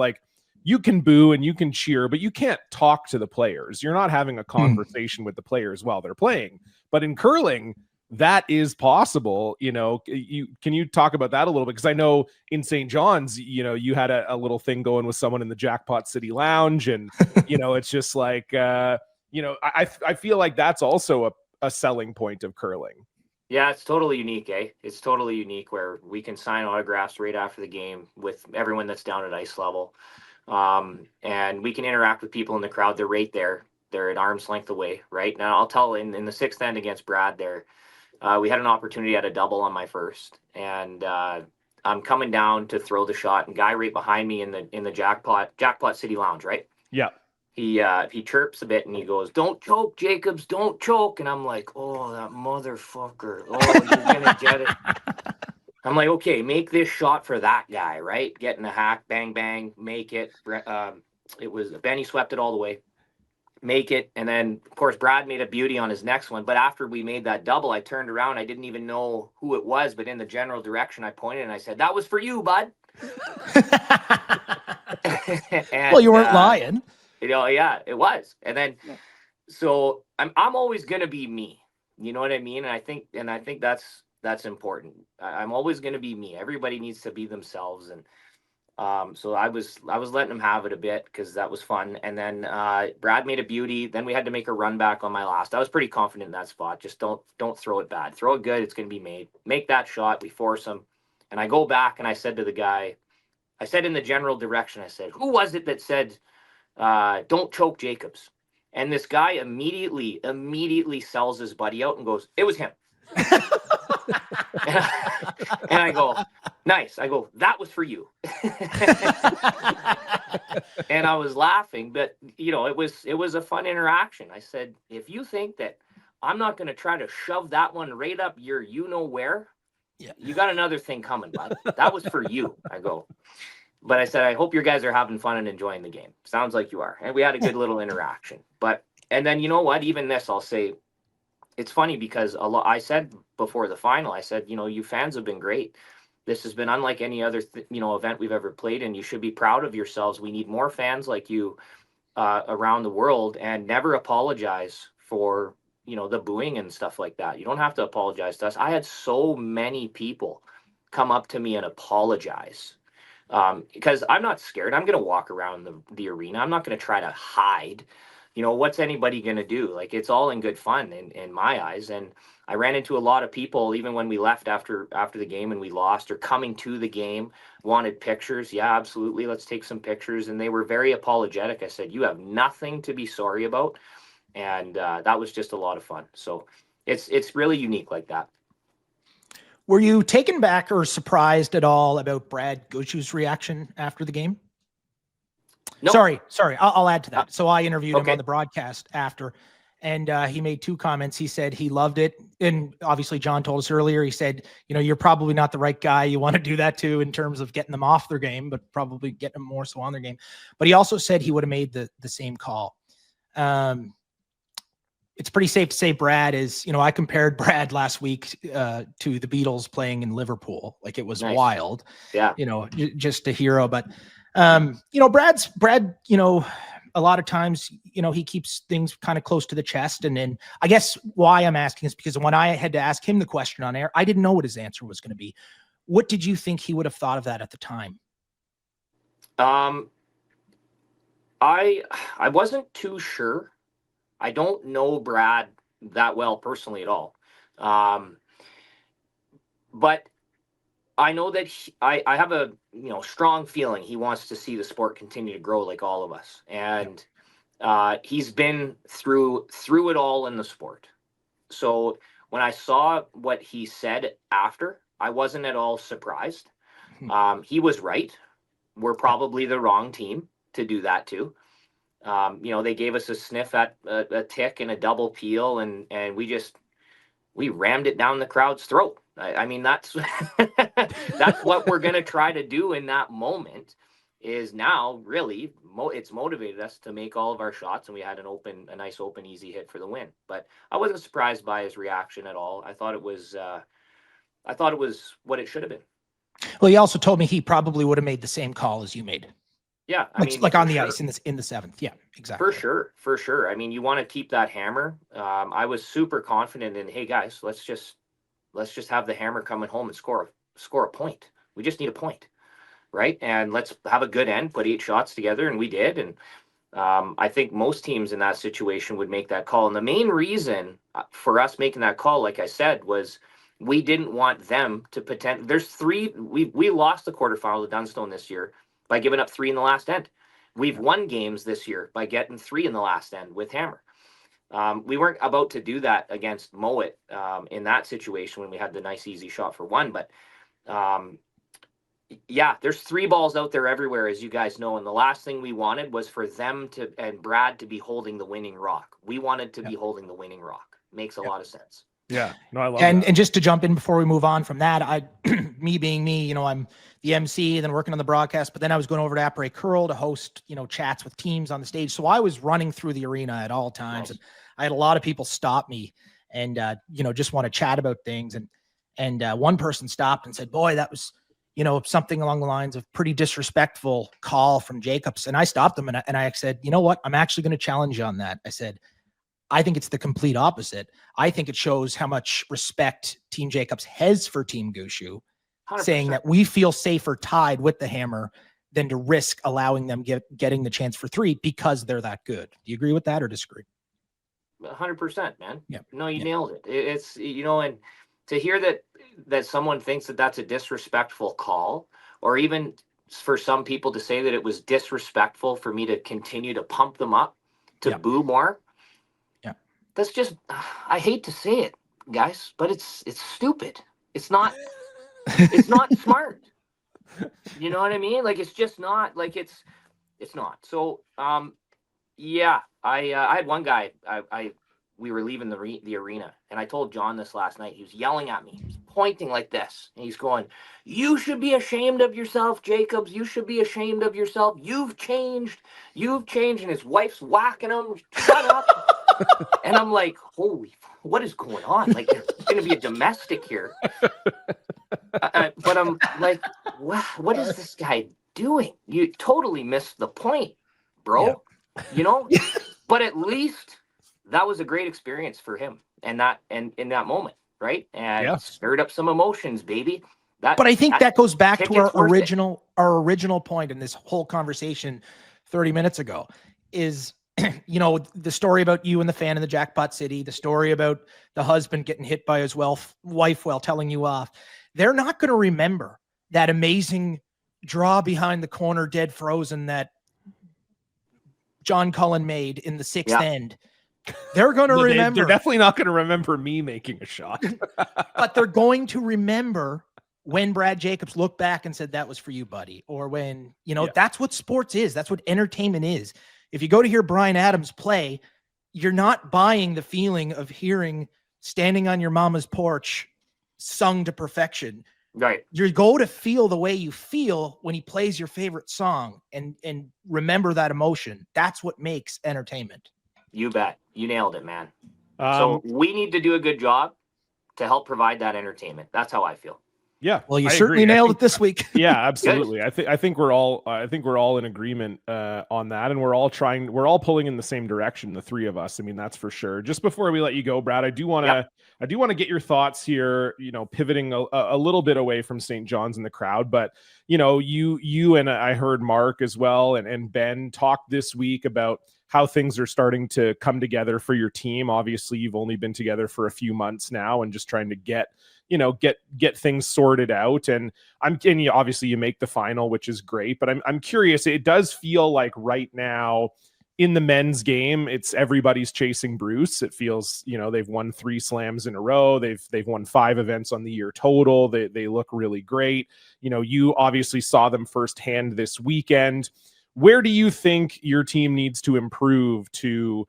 you can boo and you can cheer, but you can't talk to the players. You're not having a conversation with the players while they're playing. But in curling, that is possible. Can you talk about that a little bit? Because I know in St. John's, you had a little thing going with someone in the Jackpot City Lounge, and it's just I feel like that's also a selling point of curling. Yeah, it's totally unique, eh? It's totally unique where we can sign autographs right after the game with everyone that's down at ice level. And we can interact with people in the crowd. They're right there. They're at arm's length away, right? Now, I'll tell in the sixth end against Brad there, we had an opportunity at a double on my first. And I'm coming down to throw the shot, and guy right behind me in the Jackpot City Lounge, right? Yeah. He chirps a bit and he goes, "Don't choke, Jacobs, don't choke." And I'm like, "Oh, that motherfucker. Oh, you're going to get it." I'm like, okay, make this shot for that guy, right? Getting a hack, bang, bang, make it. It was Benny swept it all the way, make it. And then, of course, Brad made a beauty on his next one. But after we made that double, I turned around. I didn't even know who it was, but in the general direction, I pointed and I said, that was for you, bud. And, well, you weren't lying. Yeah, it was. And then, so I'm always going to be me. You know what I mean? And I think that's important. I'm always going to be me. Everybody needs to be themselves. And so I was letting him have it a bit because that was fun. And then Brad made a beauty. Then we had to make a run back on my last. I was pretty confident in that spot. Just don't throw it bad. Throw it good. It's going to be made. Make that shot. We force him. And I go back and I said to the guy, I said in the general direction, I said, who was it that said, don't choke Jacobs? And this guy immediately sells his buddy out and goes, it was him. And I go, nice. I go, that was for you. And I was laughing, but it was a fun interaction. I said, if you think that I'm not going to try to shove that one right up your where, yeah, you got another thing coming, bud. That was for you. I go, but I said, I hope your guys are having fun and enjoying the game. Sounds like you are. And we had a good little interaction. And then, you know what? Even this, I'll say, it's funny because I said before the final, I said, you fans have been great. This has been unlike any other, event we've ever played, and you should be proud of yourselves. We need more fans like you around the world, and never apologize for, the booing and stuff like that. You don't have to apologize to us. I had so many people come up to me and apologize because I'm not scared. I'm going to walk around the arena. I'm not going to try to hide. What's anybody going to do? Like, it's all in good fun in my eyes. And I ran into a lot of people, even when we left after the game and we lost, or coming to the game, wanted pictures. Yeah, absolutely. Let's take some pictures. And they were very apologetic. I said, you have nothing to be sorry about. And that was just a lot of fun. So it's really unique like that. Were you taken back or surprised at all about Brad Gushu's reaction after the game? No. Sorry. I'll add to that. So I interviewed him on the broadcast after, and he made two comments. He said he loved it. And obviously John told us earlier, he said, you're probably not the right guy you want to do that to in terms of getting them off their game, but probably getting them more so on their game. But he also said he would have made the same call. It's pretty safe to say Brad is, I compared Brad last week to the Beatles playing in Liverpool. Like, it was wild. Yeah. Just a hero. But Brad, a lot of times, he keeps things kind of close to the chest. And then I guess why I'm asking is because when I had to ask him the question on air, I didn't know what his answer was going to be. What did you think he would have thought of that at the time? I wasn't too sure. I don't know Brad that well personally at all. But I know that I have a strong feeling he wants to see the sport continue to grow like all of us. And he's been through it all in the sport. So when I saw what he said after, I wasn't at all surprised. He was right. We're probably the wrong team to do that to. They gave us a sniff at a tick and a double peel, and we rammed it down the crowd's throat. I mean, that's that's what we're going to try to do in that moment. Is now really it's motivated us to make all of our shots, and we had a nice open easy hit for the win. But I wasn't surprised by his reaction at all. I thought it was what it should have been. Well, he also told me he probably would have made the same call as you made. Yeah, like on the ice in the seventh. Yeah, exactly. For sure. I mean, you want to keep that hammer. I was super confident in, hey guys, let's just have the hammer coming home and score a point. We just need a point, right? And let's have a good end, put 8 shots together, and we did. And I think most teams in that situation would make that call. And the main reason for us making that call, like I said, was we didn't want them to pretend. There's 3. We lost the quarterfinal to Dunstone this year by giving up 3 in the last end. We've won games this year by getting 3 in the last end with hammer. We weren't about to do that against Mowat in that situation when we had the nice easy shot for 1. But there's 3 balls out there everywhere, as you guys know. And the last thing we wanted was for them and Brad to be holding the winning rock. We wanted to be holding the winning rock. Makes a lot of sense. Yeah, no, I love and that. And just to jump in before we move on from that, me being me, I'm the MC, then working on the broadcast, but then I was going over to Après Curl to host, chats with teams on the stage. So I was running through the arena at all times. Nice. And I had a lot of people stop me and, just want to chat about things. And one person stopped and said, boy, that was, something along the lines of pretty disrespectful call from Jacobs. And I stopped them and I said, you know what? I'm actually going to challenge you on that. I said, I think it's the complete opposite. I think it shows how much respect Team Jacobs has for Team Gushu, 100%. Saying that we feel safer tied with the hammer than to risk allowing them getting the chance for 3 because they're that good. Do you agree with that or disagree? 100%, man. Yeah. No, you nailed it. It's, and to hear that someone thinks that that's a disrespectful call, or even for some people to say that it was disrespectful for me to continue to pump them up to boo more. That's just, I hate to say it, guys, but it's stupid. It's not smart. You know what I mean? Like, it's just not, like, it's not. So, yeah, I had one guy, we were leaving the arena, and I told John this last night. He was yelling at me. He was pointing like this, and he's going, you should be ashamed of yourself, Jacobs. You should be ashamed of yourself. You've changed. And his wife's whacking him. Shut up. And I'm like, holy, what is going on? Like, there's going to be a domestic here. But I'm like, what is this guy doing? You totally missed the point, bro. Yeah. But at least that was a great experience for him and in that moment, right? And stirred up some emotions, baby. But I think that goes back to our original point in this whole conversation 30 minutes ago is, the story about you and the fan in the Jackpot City, the story about the husband getting hit by his wife while telling you off. They're not going to remember that amazing draw behind the corner, dead frozen that John Cullen made in the 6th end. They're going to remember. They're definitely not going to remember me making a shot. But they're going to remember when Brad Jacobs looked back and said, that was for you, buddy. Or when, that's what sports is. That's what entertainment is. If you go to hear Bryan Adams play, you're not buying the feeling of hearing Standing on Your Mama's Porch sung to perfection. Right. You go to feel the way you feel when he plays your favorite song and remember that emotion. That's what makes entertainment. You bet. You nailed it, man. So we need to do a good job to help provide that entertainment. That's how I feel. Yeah. Well, you certainly nailed it this week. Yeah, absolutely. I think we're all in agreement on that, and we're all pulling in the same direction, the three of us. I mean, that's for sure. Just before we let you go, Brad, I do want to get your thoughts here, pivoting a little bit away from St. John's and the crowd, but you and I heard Mark as well and Ben talk this week about how things are starting to come together for your team. Obviously, you've only been together for a few months now and just trying to get things sorted out. And obviously you make the final, which is great, but I'm curious. It does feel like right now in the men's game, it's everybody's chasing Bruce. It feels, they've won 3 slams in a row. They've won 5 events on the year total. They look really great. You obviously saw them firsthand this weekend. Where do you think your team needs to improve to,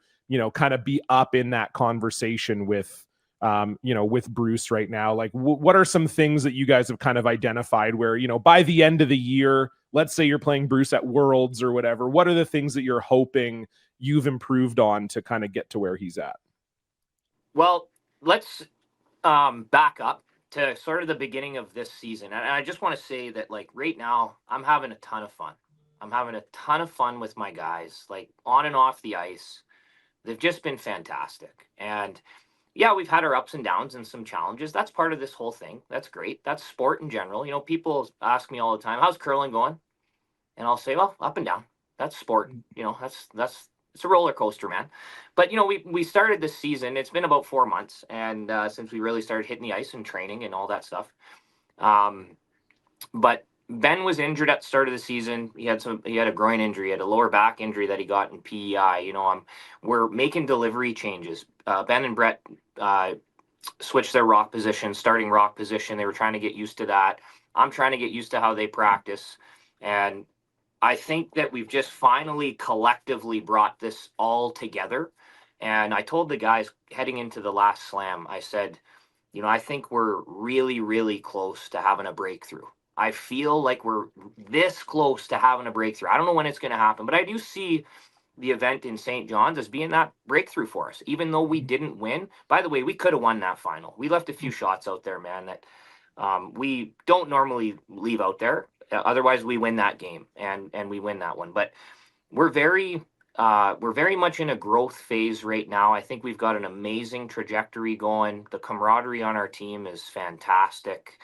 kind of be up in that conversation with Bruce right now? Like, what are some things that you guys have kind of identified where, by the end of the year, let's say you're playing Bruce at Worlds or whatever, what are the things that you're hoping you've improved on to kind of get to where he's at? Well, let's back up to sort of the beginning of this season. And I just want to say that, like, right now, I'm having a ton of fun. I'm having a ton of fun with my guys, like, on and off the ice. They've just been fantastic. And yeah, we've had our ups and downs and some challenges. That's part of this whole thing. That's great. That's sport in general. People ask me all the time, how's curling going? And I'll say, well, up and down. That's sport. It's a roller coaster, man. But, we started this season. It's been about 4 months. And since we really started hitting the ice and training and all that stuff. But Ben was injured at the start of the season. He had a groin injury, he had a lower back injury that he got in PEI. We're making delivery changes. Ben and Brett switched their starting rock position. They were trying to get used to that. I'm trying to get used to how they practice. And I think that we've just finally collectively brought this all together. And I told the guys heading into the last slam, I said, you know, I think we're really, really close to having a breakthrough. I feel like we're this close to having a breakthrough. I don't know when it's going to happen, but I do see the event in St. John's as being that breakthrough for us, even though we didn't win. By the way, we could have won that final. We left a few shots out there, man, that we don't normally leave out there. Otherwise, we win that game and we win that one. But we're very much in a growth phase right now. I think we've got an amazing trajectory going. The camaraderie on our team is fantastic.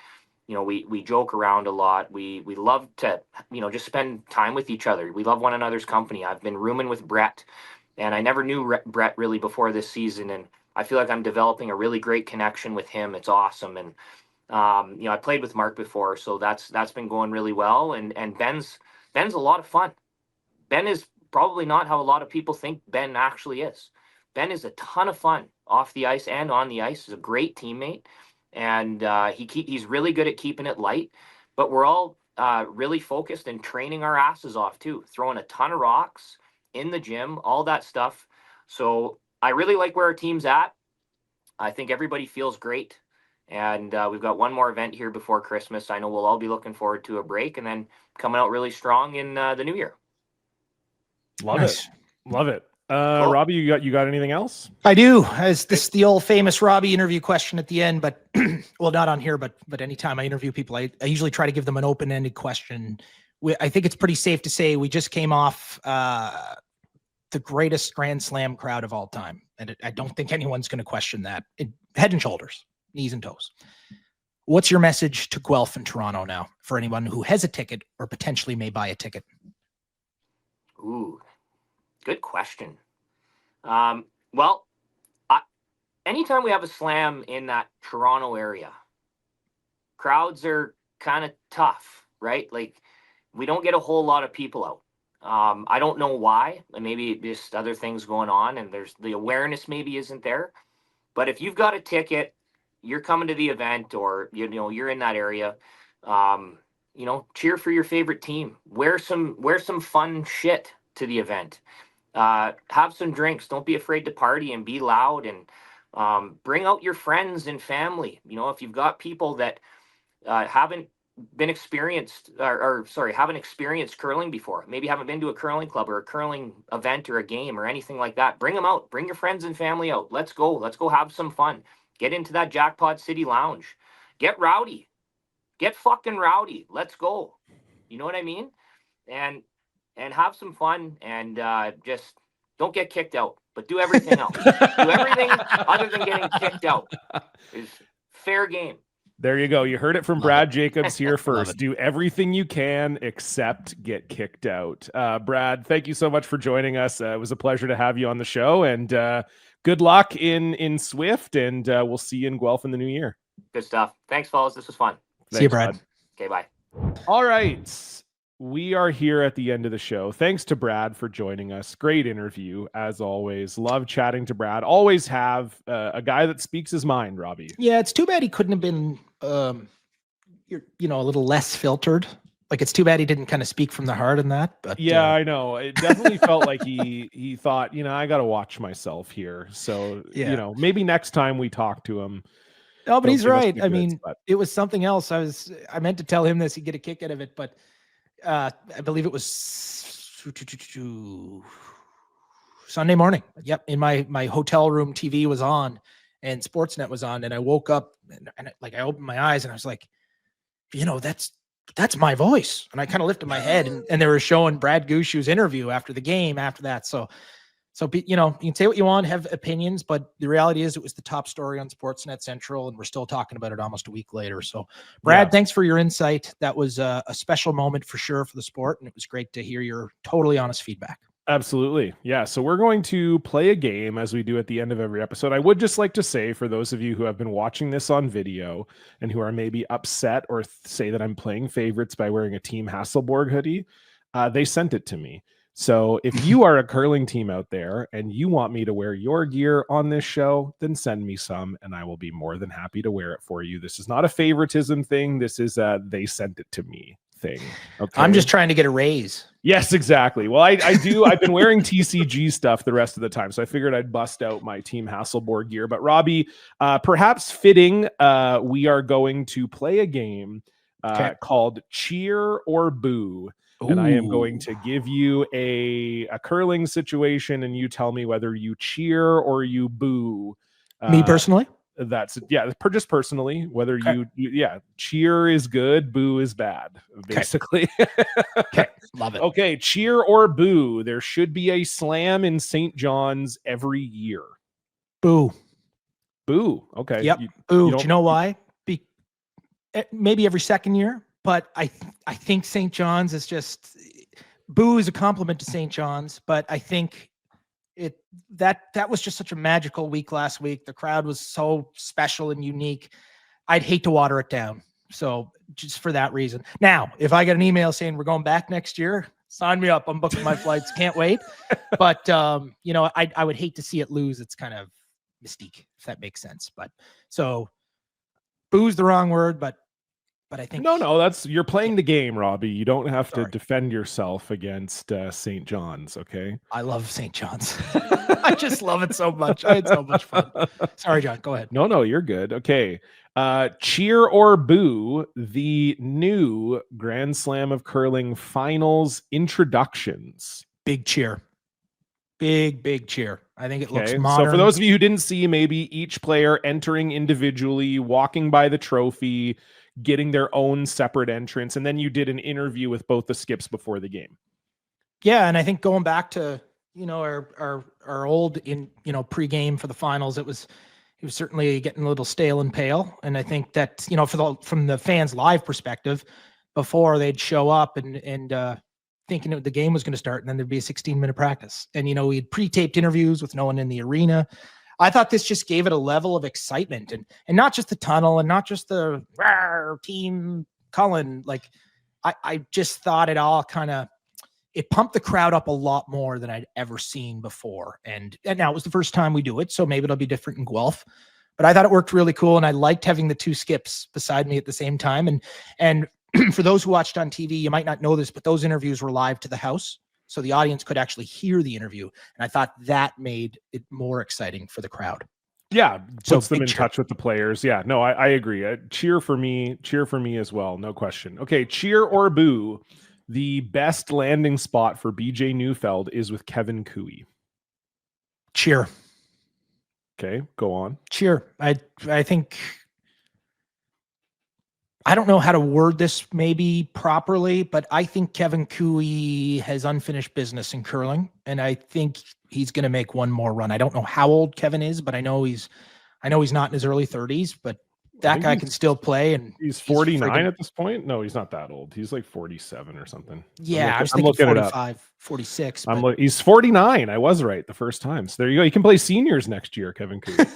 You know, we joke around a lot. We love to, you know, just spend time with each other. We love one another's company. I've been rooming with Brett, and I never knew Brett really before this season, and I feel like I'm developing a really great connection with him. It's awesome. And you know, I played with Mark before, so that's been going really well. And Ben's a lot of fun. Ben is probably not how a lot of people think Ben actually is. Ben is a ton of fun off the ice and on the ice. He's a great teammate, and he's really good at keeping it light. But we're all really focused and training our asses off too, throwing a ton of rocks in the gym, all that stuff. So I really like where our team's at. I think everybody feels great. And we've got one more event here before Christmas. I know we'll all be looking forward to a break and then coming out really strong in the new year. Love it. Cool. Robbie, you got anything else? I do. As this the old famous Robbie interview question at the end, but well, not on here, but anytime I interview people, I usually try to give them an open-ended question. I think it's pretty safe to say we just came off the greatest Grand Slam crowd of all time, and I don't think anyone's going to question that. Head and shoulders, knees and toes. What's your message to Guelph and Toronto now for anyone who has a ticket or potentially may buy a ticket? Ooh, good question. Well, anytime we have a slam in that Toronto area, crowds are kind of tough, right? Like, we don't get a whole lot of people out. I don't know why. Maybe just other things going on, and there's the awareness maybe isn't there. But if you've got a ticket, you're coming to the event, or you know you're in that area, you know, cheer for your favorite team. Wear some fun shit to the event. Have some drinks. Don't be afraid to party and be loud, and bring out your friends and family. You know, if you've got people that haven't experienced curling before, maybe haven't been to a curling club or a curling event or a game or anything like that, bring them out. Bring your friends and family out. Let's go have some fun. Get into that Jackpot City Lounge. Get rowdy. Get fucking rowdy. Let's go. You know what I mean? And have some fun, and just don't get kicked out, but do everything else. Do everything other than getting kicked out. Is fair game. There you go. You heard it from Brad Jacobs here first. Do everything you can except get kicked out. Brad, thank you so much for joining us. It was a pleasure to have you on the show, and good luck in Swift, and we'll see you in Guelph in the new year. Good stuff. Thanks, fellas. This was fun. See you, Brad. Bud. Okay, bye. All right. We are here at the end of the show. Thanks to Brad for joining us. Great interview, as always. Love chatting to Brad. Always have a guy that speaks his mind, Robbie. Yeah, it's too bad he couldn't have been, you know, a little less filtered. Like, it's too bad he didn't kind of speak from the heart in that. But yeah, I know. It definitely felt like he thought, you know, I got to watch myself here. So, yeah. You know, maybe next time we talk to him. No, but he's right. I mean, it was something else. I meant to tell him this. He'd get a kick out of it, but I believe it was Sunday morning. Yep. In my hotel room, TV was on and Sportsnet was on, and I woke up and like I opened my eyes and I was like, you know, that's my voice. And I kind of lifted my head, and they were showing Brad Gushu's interview after the game after that. So, you know, you can say what you want, have opinions, but the reality is it was the top story on Sportsnet Central, and we're still talking about it almost a week later. So, Brad, Thanks for your insight. That was a special moment for sure for the sport, and it was great to hear your totally honest feedback. Absolutely. Yeah. So we're going to play a game as we do at the end of every episode. I would just like to say, for those of you who have been watching this on video and who are maybe upset or say that I'm playing favorites by wearing a Team Hasselborg hoodie, they sent it to me. So if you are a curling team out there and you want me to wear your gear on this show, then send me some and I will be more than happy to wear it for you. This is not a favoritism thing. This is a they sent it to me thing. Okay? I'm just trying to get a raise. Yes, exactly. Well, I do. I've been wearing TCG stuff the rest of the time, so I figured I'd bust out my Team Hasselborg gear. But Robbie, perhaps fitting, we are going to play a game called Cheer or Boo. Ooh. And I am going to give you a curling situation, and you tell me whether you cheer or you boo. Me personally? That's just personally, whether you cheer is good, boo is bad, basically. Okay, love it. Okay, cheer or boo. There should be a slam in St. John's every year. Boo. Okay. Yep. Boo. Do you know why? Maybe every second year, but I think St. John's is just, boo is a compliment to St. John's, but I think that was just such a magical week last week. The crowd was so special and unique. I'd hate to water it down. So just for that reason. Now, if I get an email saying we're going back next year, sign me up. I'm booking my flights. Can't wait. But I would hate to see it lose its kind of mystique, if that makes sense. But so boo's the wrong word, but I think no, you're playing the game, Robbie. You don't have to defend yourself against St. John's. Okay. I love St. John's. I just love it so much. I had so much fun. Sorry, John. Go ahead. No, you're good. Okay. Cheer or boo the new Grand Slam of Curling finals introductions. Big cheer. Big cheer. I think it looks modern. So for those of you who didn't see, maybe each player entering individually, walking by the trophy, getting their own separate entrance, and then you did an interview with both the skips before the game. Yeah, and I think going back to our old pregame for the finals, it was certainly getting a little stale and pale. And I think that from the fans' live perspective, before they'd show up and thinking the game was going to start, and then there'd be a 16-minute practice, and we had pre-taped interviews with no one in the arena. I thought this just gave it a level of excitement, and not just the tunnel and not just the team Cullen. Like I just thought it all it pumped the crowd up a lot more than I'd ever seen before. And now it was the first time we do it, so maybe it'll be different in Guelph. But I thought it worked really cool, and I liked having the two skips beside me at the same time. And for those who watched on TV, you might not know this, but those interviews were live to the house. So the audience could actually hear the interview. And I thought that made it more exciting for the crowd. Yeah. Puts them in touch with the players. Yeah, no, I agree. Cheer for me as well. No question. Okay. Cheer or boo. The best landing spot for BJ Neufeld is with Kevin Cooey. Cheer. Okay. Go on. Cheer. I think, I don't know how to word this maybe properly, but I think Kevin Cooey has unfinished business in curling, and I think he's going to make one more run. I don't know how old Kevin is, but I know he's not in his early 30s, but that guy can still play. And he's 49 at this point. No, he's not that old. He's like 47 or something. Yeah, I was thinking 45, 46. He's 49. I was right the first time. So there you go. He can play seniors next year, Kevin Cooey.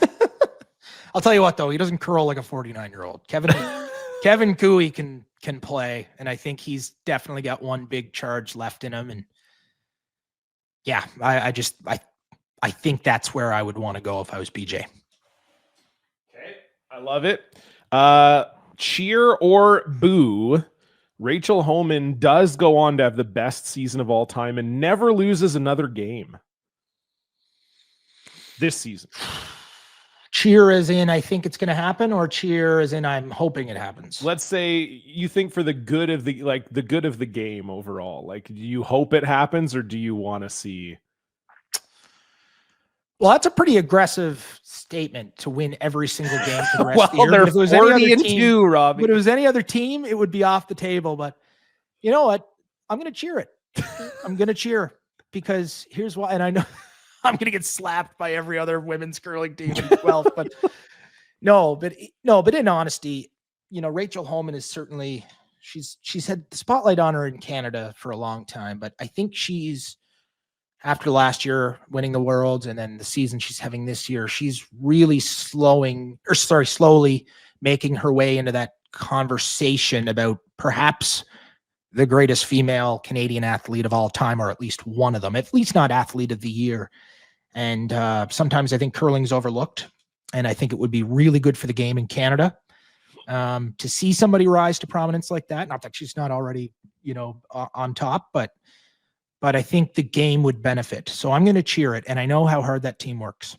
I'll tell you what, though, he doesn't curl like a 49-year-old. Kevin Cooey can play, and I think he's definitely got one big charge left in him. And yeah, I think that's where I would want to go if I was BJ. Okay, I love it. Cheer or boo. Rachel Homan does go on to have the best season of all time and never loses another game this season. Cheer as in I think it's going to happen, or cheer as in I'm hoping it happens? Let's say you think for the good of the good of the game overall. Like, do you hope it happens, or do you want to see? Well, that's a pretty aggressive statement to win every single game for the rest of the year. They're 40-2, Robbie. But if it was any other team, it would be off the table. But you know what? I'm going to cheer it. I'm going to cheer because here's why. And I know I'm going to get slapped by every other women's curling team in 12. But in honesty, Rachel Homan is certainly she's had the spotlight on her in Canada for a long time. But I think after last year winning the Worlds and then the season she's having this year, she's really slowly making her way into that conversation about perhaps the greatest female Canadian athlete of all time, or at least one of them, at least not athlete of the year. And sometimes I think curling's overlooked, and I think it would be really good for the game in Canada to see somebody rise to prominence like that. Not that she's not already, on top, but but I think the game would benefit. So I'm going to cheer it. And I know how hard that team works.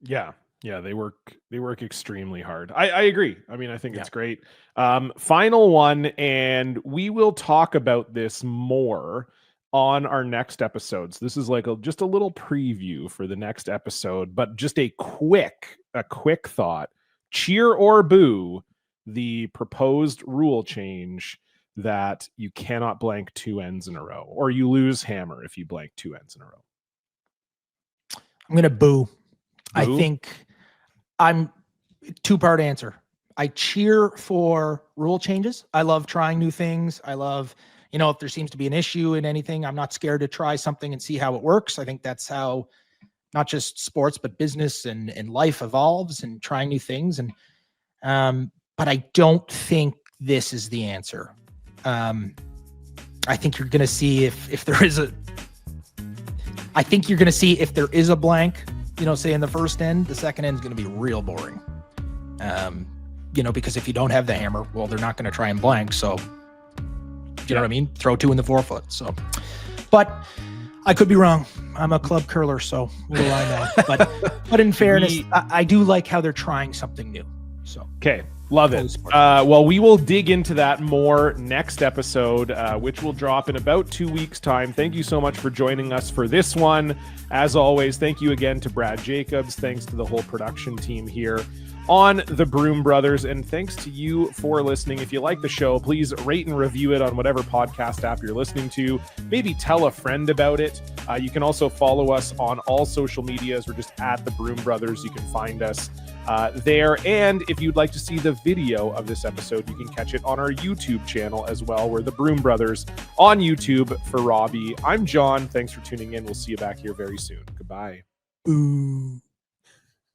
Yeah. Yeah. They work extremely hard. I agree. I mean, I think it's great. Final one. And we will talk about this more on our next episodes. This is like just a little preview for the next episode, but just a quick thought. Cheer or boo the proposed rule change that you cannot blank 2 ends in a row, or you lose hammer if you blank 2 ends in a row. I'm going to boo. I think I'm 2-part answer. I cheer for rule changes. I love trying new things. I love, if there seems to be an issue in anything, I'm not scared to try something and see how it works. I think that's how not just sports, but business and life evolves, and trying new things. And, but I don't think this is the answer. I think you're going to see if there is a blank, say in the first end, the second end is going to be real boring. Because if you don't have the hammer, well, they're not going to try and blank. So, you know what I mean? Throw 2 in the 4-foot. So, but I could be wrong. I'm a club curler, so what do I know? But in fairness, I do like how they're trying something new. So, okay. Love it. Well, we will dig into that more next episode, which will drop in about 2 weeks' time. Thank you so much for joining us for this one. As always, thank you again to Brad Jacobs. Thanks to the whole production team here on the Broom Brothers. And thanks to you for listening. If you like the show, please rate and review it on whatever podcast app you're listening to. Maybe tell a friend about it. You can also follow us on all social medias. We're just at the Broom Brothers. You can find us there. And if you'd like to see the video of this episode, you can catch it on our YouTube channel as well. We're the Broom Brothers on YouTube. For Robbie, I'm John. Thanks for tuning in. We'll see you back here very soon. Goodbye. Ooh.